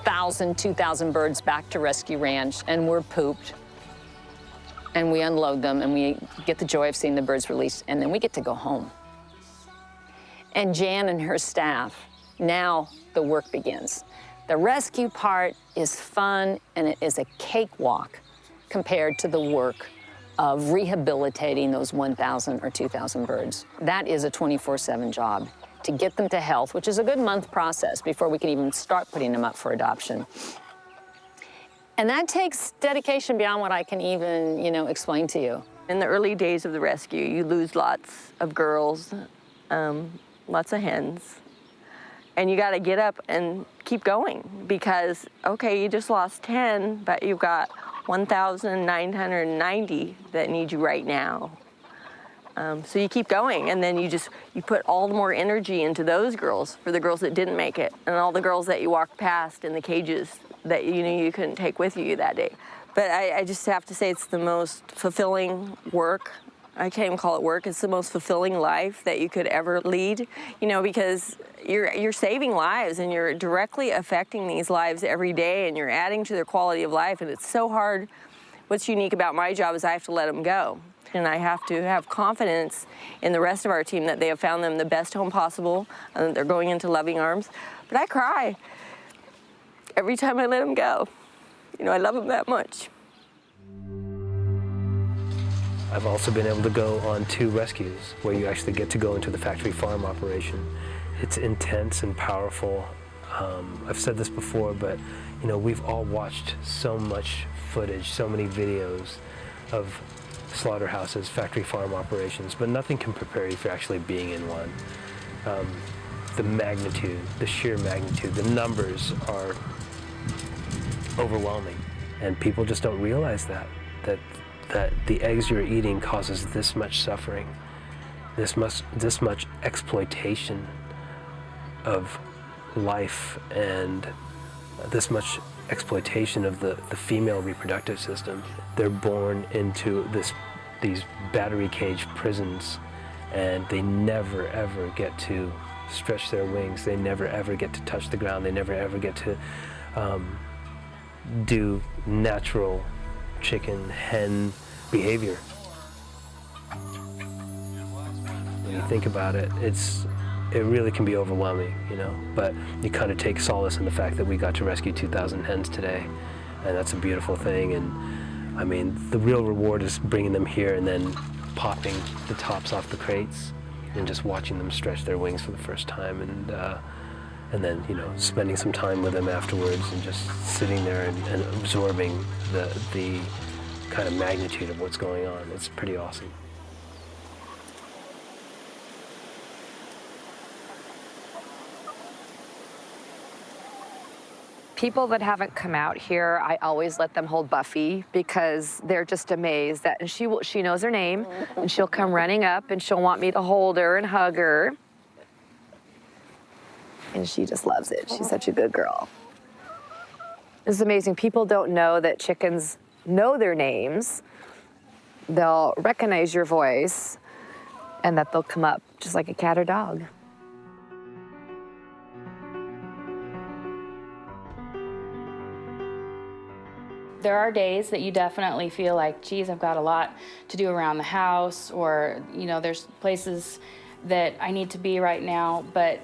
1,000, 2,000 birds back to Rescue Ranch, and we're pooped. And we unload them, and we get the joy of seeing the birds released, and then we get to go home. And Jan and her staff, now the work begins. The rescue part is fun, and it is a cakewalk compared to the work of rehabilitating those 1,000 or 2,000 birds. That is a 24/7 job to get them to health, which is a good month process before we can even start putting them up for adoption. And that takes dedication beyond what I can even, explain to you. In the early days of the rescue, you lose lots of girls, lots of hens, and you got to get up and keep going because, okay, you just lost 10, but you've got 1,990 that need you right now. So you keep going, and then you put all the more energy into those girls for the girls that didn't make it, and all the girls that you walked past in the cages that you couldn't take with you that day. But I just have to say it's the most fulfilling work. I can't even call it work. It's the most fulfilling life that you could ever lead, because you're saving lives and you're directly affecting these lives every day and you're adding to their quality of life, and it's so hard. What's unique about my job is I have to let them go. And I have to have confidence in the rest of our team that they have found them the best home possible and that they're going into loving arms. But I cry every time I let them go. I love them that much. I've also been able to go on 2 rescues where you actually get to go into the factory farm operation. It's intense and powerful. I've said this before, but we've all watched so much footage, so many videos of slaughterhouses, factory farm operations, but nothing can prepare you for actually being in one. The magnitude, the sheer magnitude, the numbers are overwhelming, and people just don't realize that the eggs you're eating causes this much suffering, this much exploitation of life, and this much exploitation of the female reproductive system. They're born into these battery cage prisons, and they never ever get to stretch their wings. They never ever get to touch the ground. They never ever get to do natural chicken, hen behavior. When you think about it, it really can be overwhelming, but you kind of take solace in the fact that we got to rescue 2,000 hens today, and that's a beautiful thing. And I mean, the real reward is bringing them here and then popping the tops off the crates and just watching them stretch their wings for the first time, and then spending some time with them afterwards and just sitting there and absorbing the kind of magnitude of what's going on. It's pretty awesome. People that haven't come out here, I always let them hold Buffy because they're just amazed that, and she knows her name, and she'll come running up and she'll want me to hold her and hug her. And she just loves it. She's such a good girl. It's amazing. People don't know that chickens know their names. They'll recognize your voice, and that they'll come up just like a cat or dog. There are days that you definitely feel like, geez, I've got a lot to do around the house, or, there's places that I need to be right now, but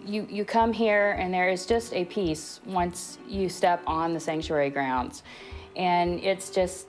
you come here and there is just a peace once you step on the sanctuary grounds. And it's just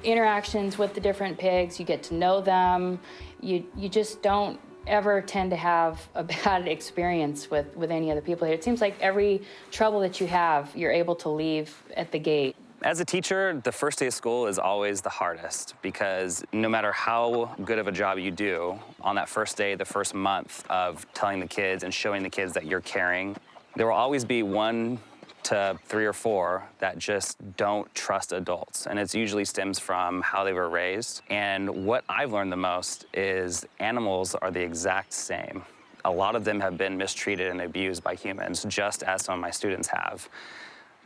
interactions with the different pigs. You get to know them. You just don't ever tend to have a bad experience with any of the people here. It seems like every trouble that you have, you're able to leave at the gate. As a teacher, the first day of school is always the hardest because no matter how good of a job you do, on that first day, the first month of telling the kids and showing the kids that you're caring, there will always be 1 to 3 or 4 that just don't trust adults. And it usually stems from how they were raised. And what I've learned the most is animals are the exact same. A lot of them have been mistreated and abused by humans, just as some of my students have.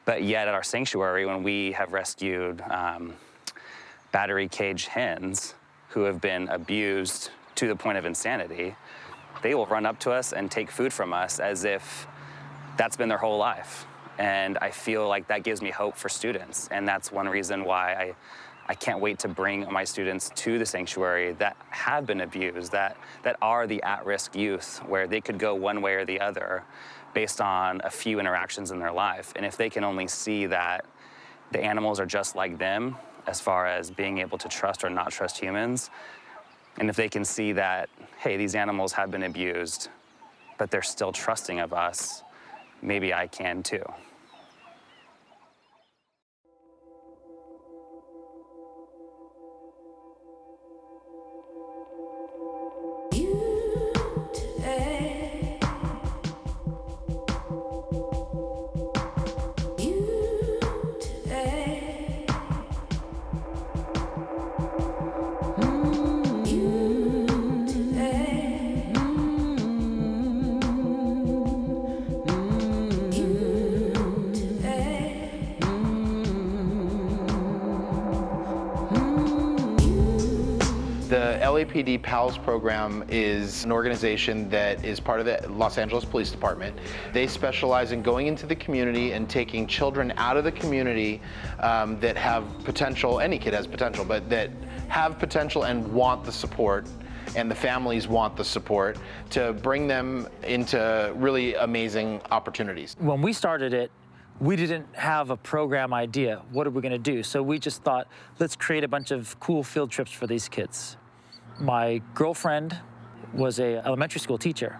But yet at our sanctuary, when we have rescued battery cage hens who have been abused to the point of insanity, they will run up to us and take food from us as if that's been their whole life. And I feel like that gives me hope for students. And that's one reason why I can't wait to bring my students to the sanctuary that have been abused, that are the at-risk youth, where they could go one way or the other based on a few interactions in their life. And if they can only see that the animals are just like them as far as being able to trust or not trust humans, and if they can see that, hey, these animals have been abused, but they're still trusting of us, maybe I can too. The LAPD PALS program is an organization that is part of the Los Angeles Police Department. They specialize in going into the community and taking children out of the community that have potential, any kid has potential, but that have potential and want the support, and the families want the support, to bring them into really amazing opportunities. When we started it, we didn't have a program idea. What are we gonna do? So we just thought, let's create a bunch of cool field trips for these kids. My girlfriend was an elementary school teacher.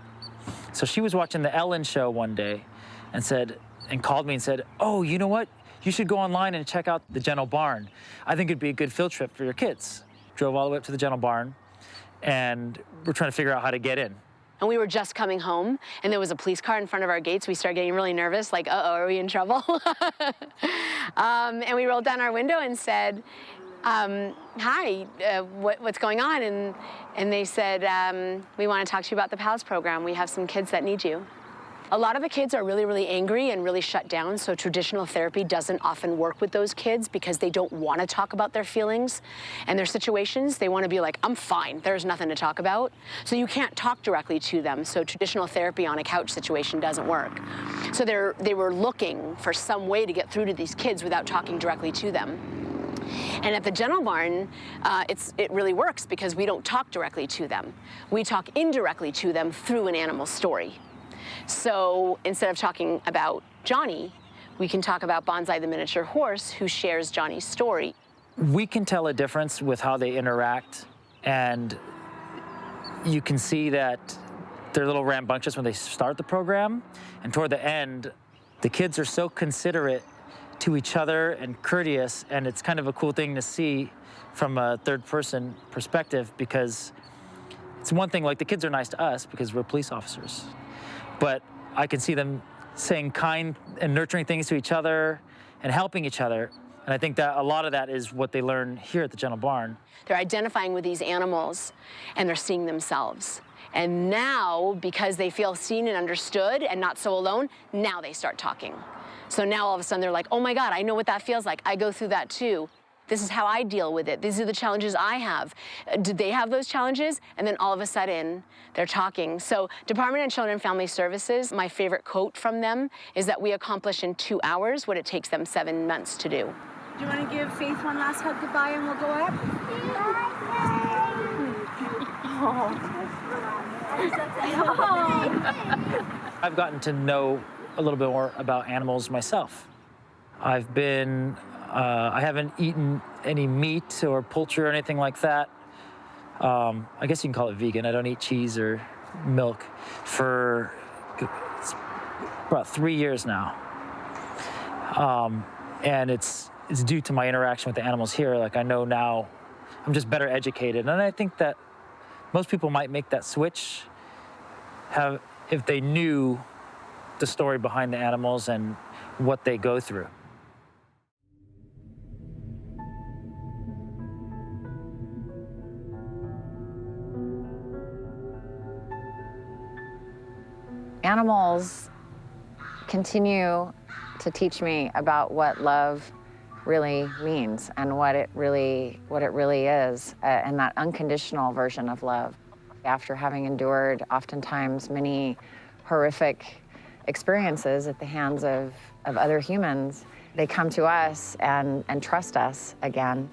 So she was watching the Ellen show one day and called me and said, oh, you know what? You should go online and check out the Gentle Barn. I think it'd be a good field trip for your kids. Drove all the way up to the Gentle Barn, and we're trying to figure out how to get in. And we were just coming home, and there was a police car in front of our gates. We started getting really nervous, like, uh-oh, are we in trouble? And we rolled down our window and said, hi, what's going on? And they said, we want to talk to you about the PALS program. We have some kids that need you. A lot of the kids are really, really angry and really shut down, so traditional therapy doesn't often work with those kids because they don't want to talk about their feelings and their situations. They want to be like, I'm fine, there's nothing to talk about. So you can't talk directly to them, so traditional therapy on a couch situation doesn't work. So they were looking for some way to get through to these kids without talking directly to them. And at the Gentle Barn, it really works because we don't talk directly to them. We talk indirectly to them through an animal story. So instead of talking about Johnny, we can talk about Bonsai the miniature horse, who shares Johnny's story. We can tell a difference with how they interact, and you can see that they're a little rambunctious when they start the program, and toward the end, the kids are so considerate to each other and courteous, and it's kind of a cool thing to see from a third-person perspective, because it's one thing, like, the kids are nice to us because we're police officers, but I can see them saying kind and nurturing things to each other and helping each other, and I think that a lot of that is what they learn here at the Gentle Barn. They're identifying with these animals, and they're seeing themselves. And now, because they feel seen and understood and not so alone, now they start talking. So now all of a sudden they're like, oh my God, I know what that feels like. I go through that too. This is how I deal with it. These are the challenges I have. Did they have those challenges? And then all of a sudden, they're talking. So Department of Children and Family Services, my favorite quote from them is that we accomplish in 2 hours what it takes them 7 months to do. Do you want to give Faith one last hug goodbye and we'll go up? I've gotten to know a little bit more about animals myself. I've been I haven't eaten any meat or poultry or anything like that. I guess you can call it vegan. I don't eat cheese or milk for about 3 years now. And it's due to my interaction with the animals here. Like, I know now, I'm just better educated. And I think that most people might make that switch if they knew the story behind the animals and what they go through. Animals continue to teach me about what love really means and what it really is, and that unconditional version of love. After having endured oftentimes many horrific experiences at the hands of other humans, they come to us and trust us again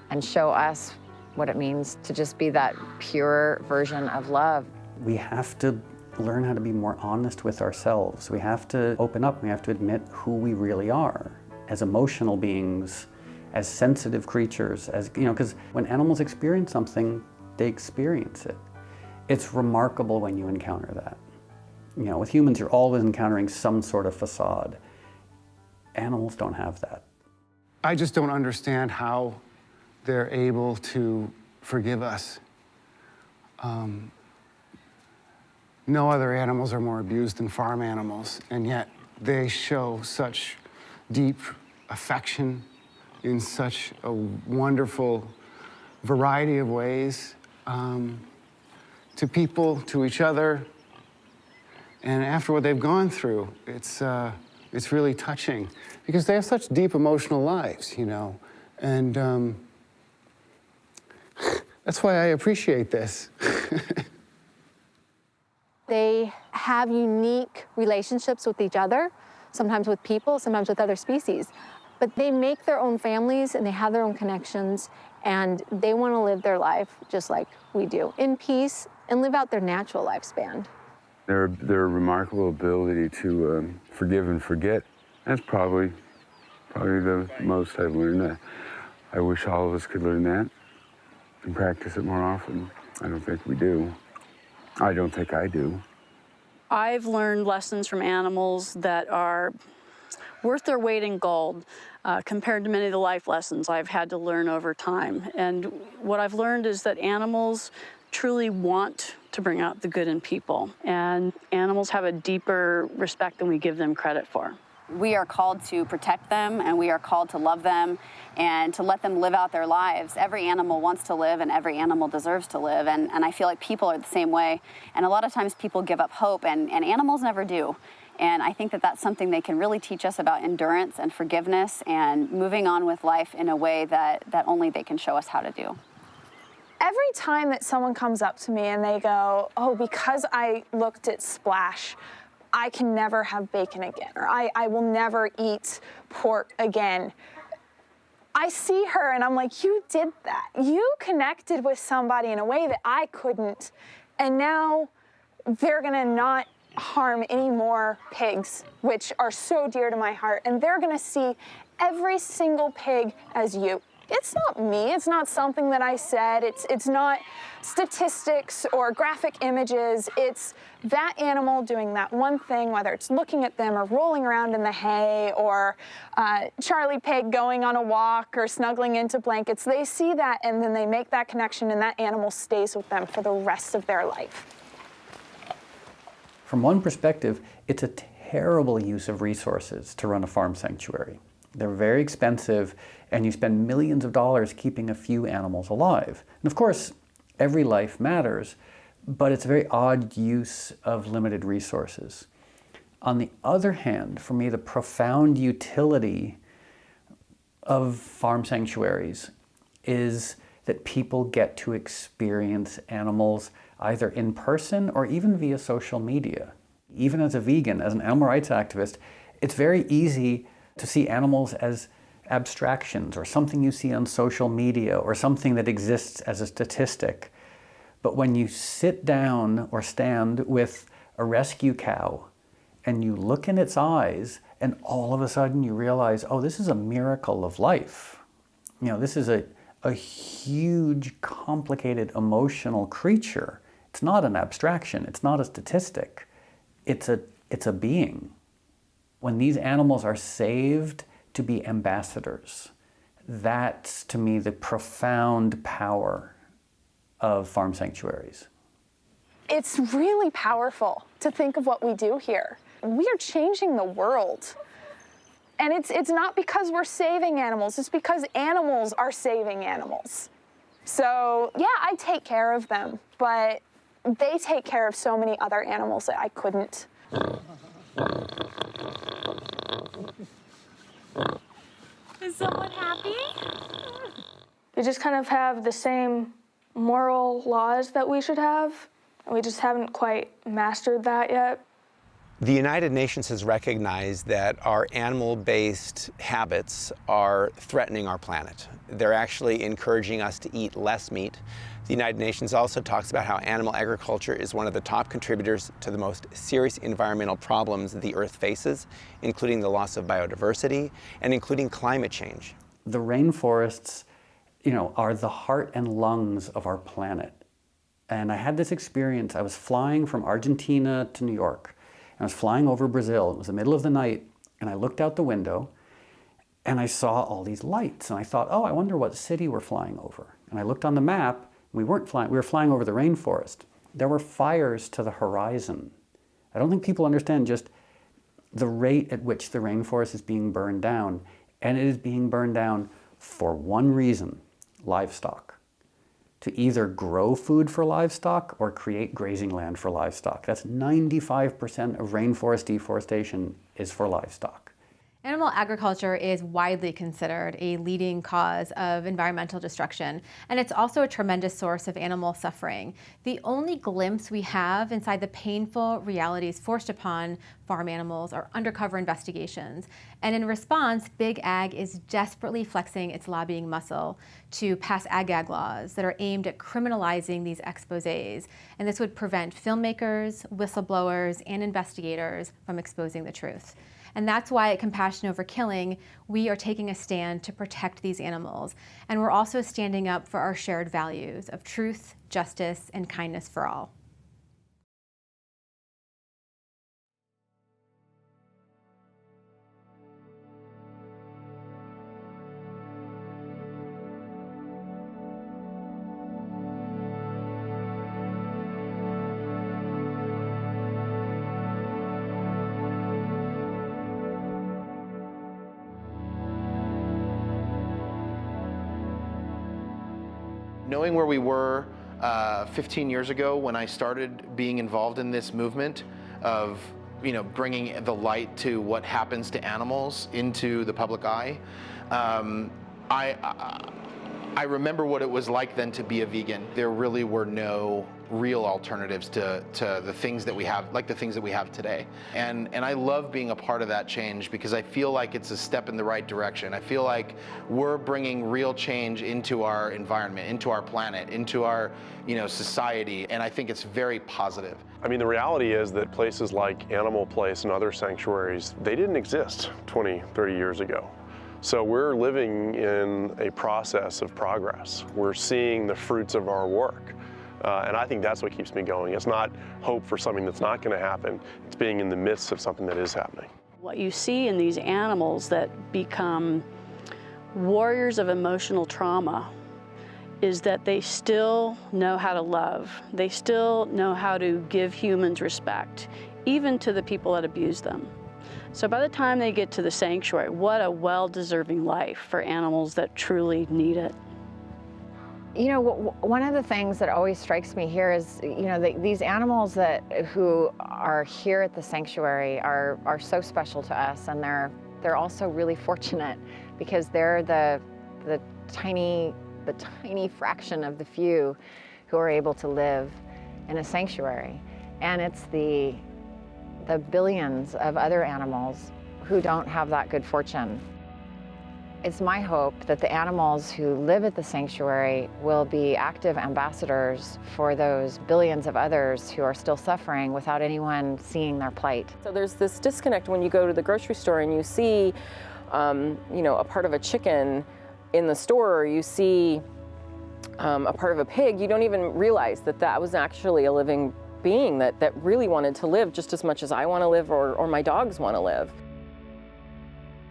and show us what it means to just be that pure version of love. We have to learn how to be more honest with ourselves. We have to open up. We have to admit who we really are as emotional beings, as sensitive creatures, as, you know, because when animals experience something, they experience it. It's remarkable when you encounter that. You know, with humans, you're always encountering some sort of facade. Animals don't have that. I just don't understand how they're able to forgive us. No other animals are more abused than farm animals, and yet they show such deep affection in such a wonderful variety of ways to people, to each other. And after what they've gone through, it's really touching because they have such deep emotional lives, you know. And that's why I appreciate this. They have unique relationships with each other, sometimes with people, sometimes with other species. But they make their own families and they have their own connections, and they want to live their life just like we do, in peace, and live out their natural lifespan. Their remarkable ability to forgive and forget, that's probably the most I've learned. I wish all of us could learn that and practice it more often. I don't think we do. I don't think I do. I've learned lessons from animals that are worth their weight in gold compared to many of the life lessons I've had to learn over time. And what I've learned is that animals truly want to bring out the good in people, and animals have a deeper respect than we give them credit for. We are called to protect them, and we are called to love them and to let them live out their lives. Every animal wants to live, and every animal deserves to live, and I feel like people are the same way. And a lot of times people give up hope, and animals never do. And I think that that's something they can really teach us about endurance and forgiveness and moving on with life in a way that only they can show us how to do. Every time that someone comes up to me and they go, oh, because I looked at Splash, I can never have bacon again, or I will never eat pork again. I see her and I'm like, you did that. You connected with somebody in a way that I couldn't, and now they're gonna not harm any more pigs, which are so dear to my heart, and they're gonna see every single pig as you. It's not me, it's not something that I said, it's not statistics or graphic images, it's that animal doing that one thing, whether it's looking at them or rolling around in the hay or Charlie Pig going on a walk or snuggling into blankets. They see that and then they make that connection, and that animal stays with them for the rest of their life. From one perspective, it's a terrible use of resources to run a farm sanctuary. They're very expensive, and you spend millions of dollars keeping a few animals alive. And of course, every life matters, but it's a very odd use of limited resources. On the other hand, for me, the profound utility of farm sanctuaries is that people get to experience animals either in person or even via social media. Even as a vegan, as an animal rights activist, it's very easy to see animals as abstractions or something you see on social media or something that exists as a statistic. But when you sit down or stand with a rescue cow and you look in its eyes And all of a sudden you realize, oh, this is a miracle of life. You know, this is a huge, complicated, emotional creature. It's not an abstraction. It's not a statistic. It's a being. When these animals are saved to be ambassadors, that's, to me, the profound power of farm sanctuaries. It's really powerful to think of what we do here. We are changing the world. And it's not because we're saving animals, it's because animals are saving animals. So yeah, I take care of them, but they take care of so many other animals that I couldn't. Is someone happy? They just kind of have the same moral laws that we should have. We just haven't quite mastered that yet. The United Nations has recognized that our animal-based habits are threatening our planet. They're actually encouraging us to eat less meat. The United Nations also talks about how animal agriculture is one of the top contributors to the most serious environmental problems the Earth faces, including the loss of biodiversity and including climate change. The rainforests, you know, are the heart and lungs of our planet. And I had this experience. I was flying from Argentina to New York. I was flying over Brazil. It was the middle of the night, and I looked out the window, and I saw all these lights. And I thought, oh, I wonder what city we're flying over. And I looked on the map. We weren't flying. We were flying over the rainforest. There were fires to the horizon. I don't think people understand just the rate at which the rainforest is being burned down. And it is being burned down for one reason: livestock. To either grow food for livestock or create grazing land for livestock. That's 95% of rainforest deforestation is for livestock. Animal agriculture is widely considered a leading cause of environmental destruction, and it's also a tremendous source of animal suffering. The only glimpse we have inside the painful realities forced upon farm animals are undercover investigations. And in response, Big Ag is desperately flexing its lobbying muscle to pass ag laws that are aimed at criminalizing these exposés. And this would prevent filmmakers, whistleblowers, and investigators from exposing the truth. And that's why at Compassion Over Killing, we are taking a stand to protect these animals. And we're also standing up for our shared values of truth, justice, and kindness for all. Knowing where we were 15 years ago when I started being involved in this movement of, you know, bringing the light to what happens to animals into the public eye, I remember what it was like then to be a vegan. There really were no real alternatives to the things that we have, like the things that we have today. And I love being a part of that change because I feel like it's a step in the right direction. I feel like we're bringing real change into our environment, into our planet, into our, you know, society, and I think it's very positive. I mean, the reality is that places like Animal Place and other sanctuaries, they didn't exist 20, 30 years ago. So we're living in a process of progress. We're seeing the fruits of our work. And I think that's what keeps me going. It's not hope for something that's not going to happen. It's being in the midst of something that is happening. What you see in these animals that become warriors of emotional trauma is that they still know how to love. They still know how to give humans respect, even to the people that abuse them. So by the time they get to the sanctuary, what a well-deserving life for animals that truly need it. You know, one of the things that always strikes me here is, you know, these animals who are here at the sanctuary are so special to us, and they're also really fortunate because they're the tiny fraction of the few who are able to live in a sanctuary, and it's the billions of other animals who don't have that good fortune. It's my hope that the animals who live at the sanctuary will be active ambassadors for those billions of others who are still suffering without anyone seeing their plight. So there's this disconnect when you go to the grocery store and you see, you know, a part of a chicken in the store, or you see a part of a pig. You don't even realize that that was actually a living being that really wanted to live just as much as I want to live or my dogs want to live.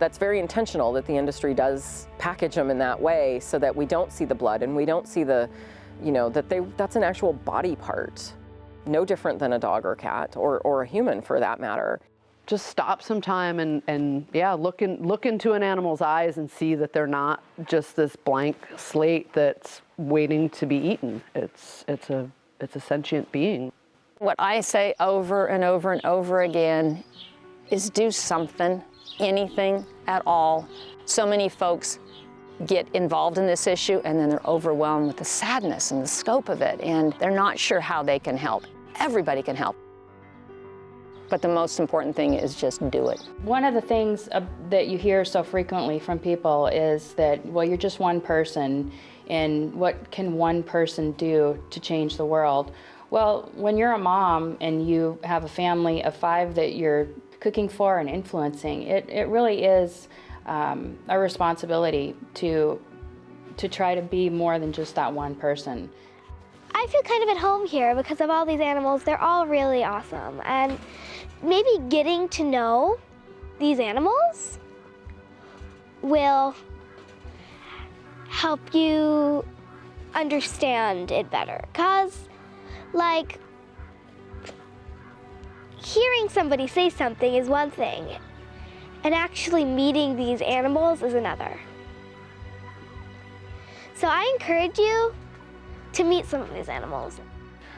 That's very intentional that the industry does package them in that way so that we don't see the blood and we don't see the, you know, that's an actual body part. No different than a dog or cat or a human for that matter. Just stop some time and yeah, look into an animal's eyes and see that they're not just this blank slate that's waiting to be eaten. It's a sentient being. What I say over and over and over again is do something. Anything at all. So many folks get involved in this issue and then they're overwhelmed with the sadness and the scope of it, and they're not sure how they can help. Everybody can help. But the most important thing is just do it. One of the things that you hear so frequently from people is that, well, you're just one person, and what can one person do to change the world? Well, when you're a mom and you have a family of 5 that you're cooking for and influencing, it really is a responsibility to try to be more than just that one person. I feel kind of at home here because of all these animals. They're all really awesome, and maybe getting to know these animals will help you understand it better, because like hearing somebody say something is one thing, and actually meeting these animals is another. So I encourage you to meet some of these animals.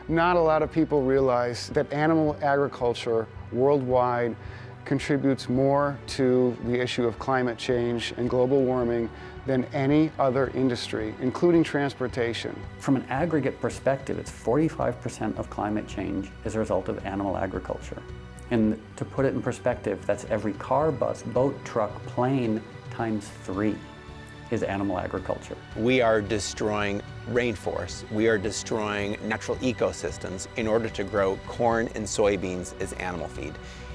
Not a lot of people realize that animal agriculture worldwide contributes more to the issue of climate change and global warming than any other industry, including transportation. From an aggregate perspective, it's 45% of climate change is a result of animal agriculture. And to put it in perspective, that's every car, bus, boat, truck, plane times 3 is animal agriculture. We are destroying rainforests. We are destroying natural ecosystems in order to grow corn and soybeans as animal feed.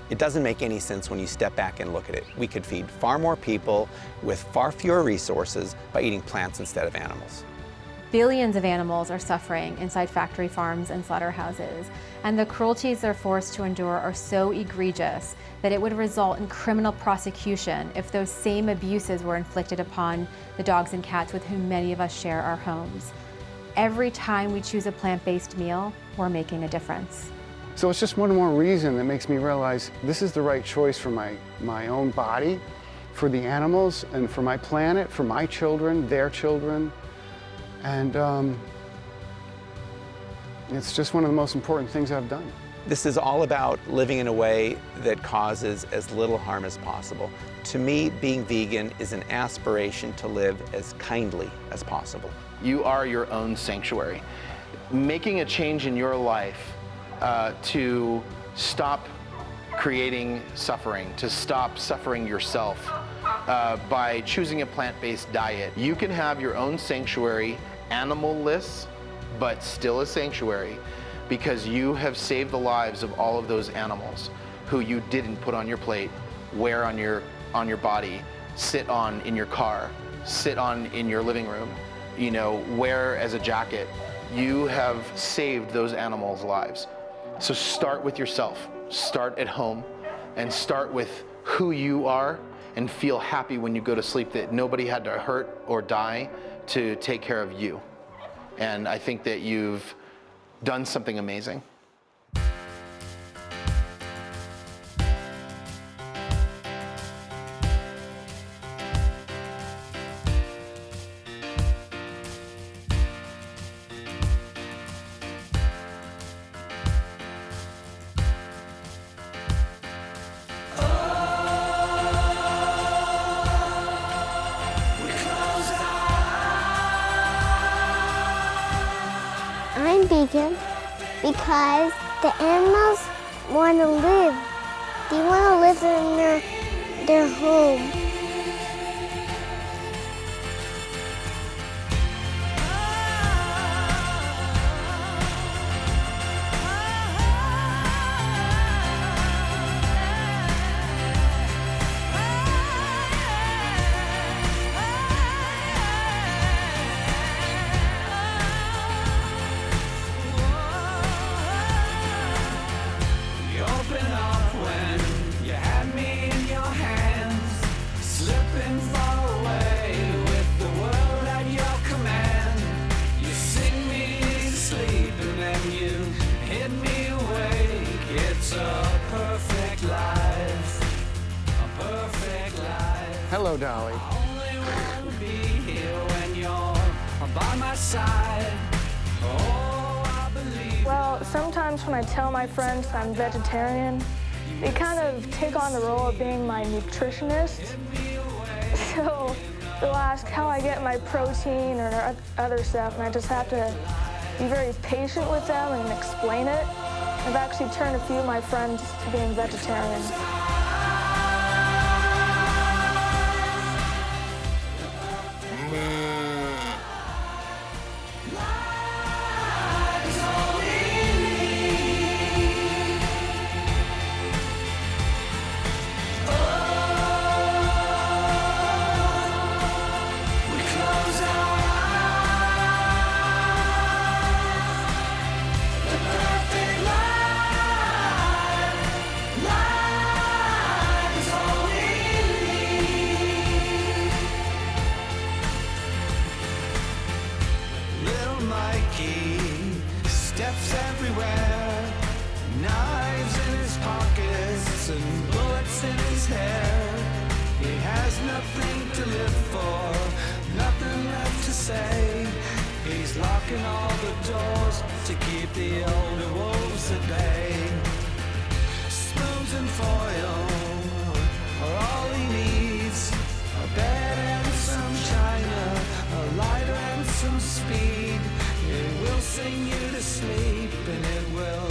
It doesn't make any sense when you step back and look at it. We could feed far more people with far fewer resources by eating plants instead of animals. Billions of animals are suffering inside factory farms and slaughterhouses, and the cruelties they're forced to endure are so egregious that it would result in criminal prosecution if those same abuses were inflicted upon the dogs and cats with whom many of us share our homes. Every time we choose a plant-based meal, we're making a difference. So it's just one more reason that makes me realize this is the right choice for my own body, for the animals, and for my planet, for my children, their children. And it's just one of the most important things I've done. This is all about living in a way that causes as little harm as possible. To me, being vegan is an aspiration to live as kindly as possible. You are your own sanctuary. Making a change in your life to stop creating suffering, to stop suffering yourself by choosing a plant-based diet. You can have your own sanctuary, animal-less, but still a sanctuary, because you have saved the lives of all of those animals who you didn't put on your plate, wear on your body, sit on in your car, sit on in your living room, you know, wear as a jacket. You have saved those animals' lives. So start with yourself, start at home, and start with who you are, and feel happy when you go to sleep that nobody had to hurt or die to take care of you. And I think that you've done something amazing. I'm vegan because the animals want to live. They want to live in their home. Dolly. Well, sometimes when I tell my friends I'm vegetarian, they kind of take on the role of being my nutritionist. So they'll ask how I get my protein or other stuff, and I just have to be very patient with them and explain it. I've actually turned a few of my friends to being vegetarians. Steps everywhere, knives in his pockets and bullets in his hair. He has nothing to live for, nothing left to say. He's locking all the doors to keep the older wolves at bay. Spoons and foil are all he needs. A bed and some china, a lighter and some speed. It will sing you to sleep and it will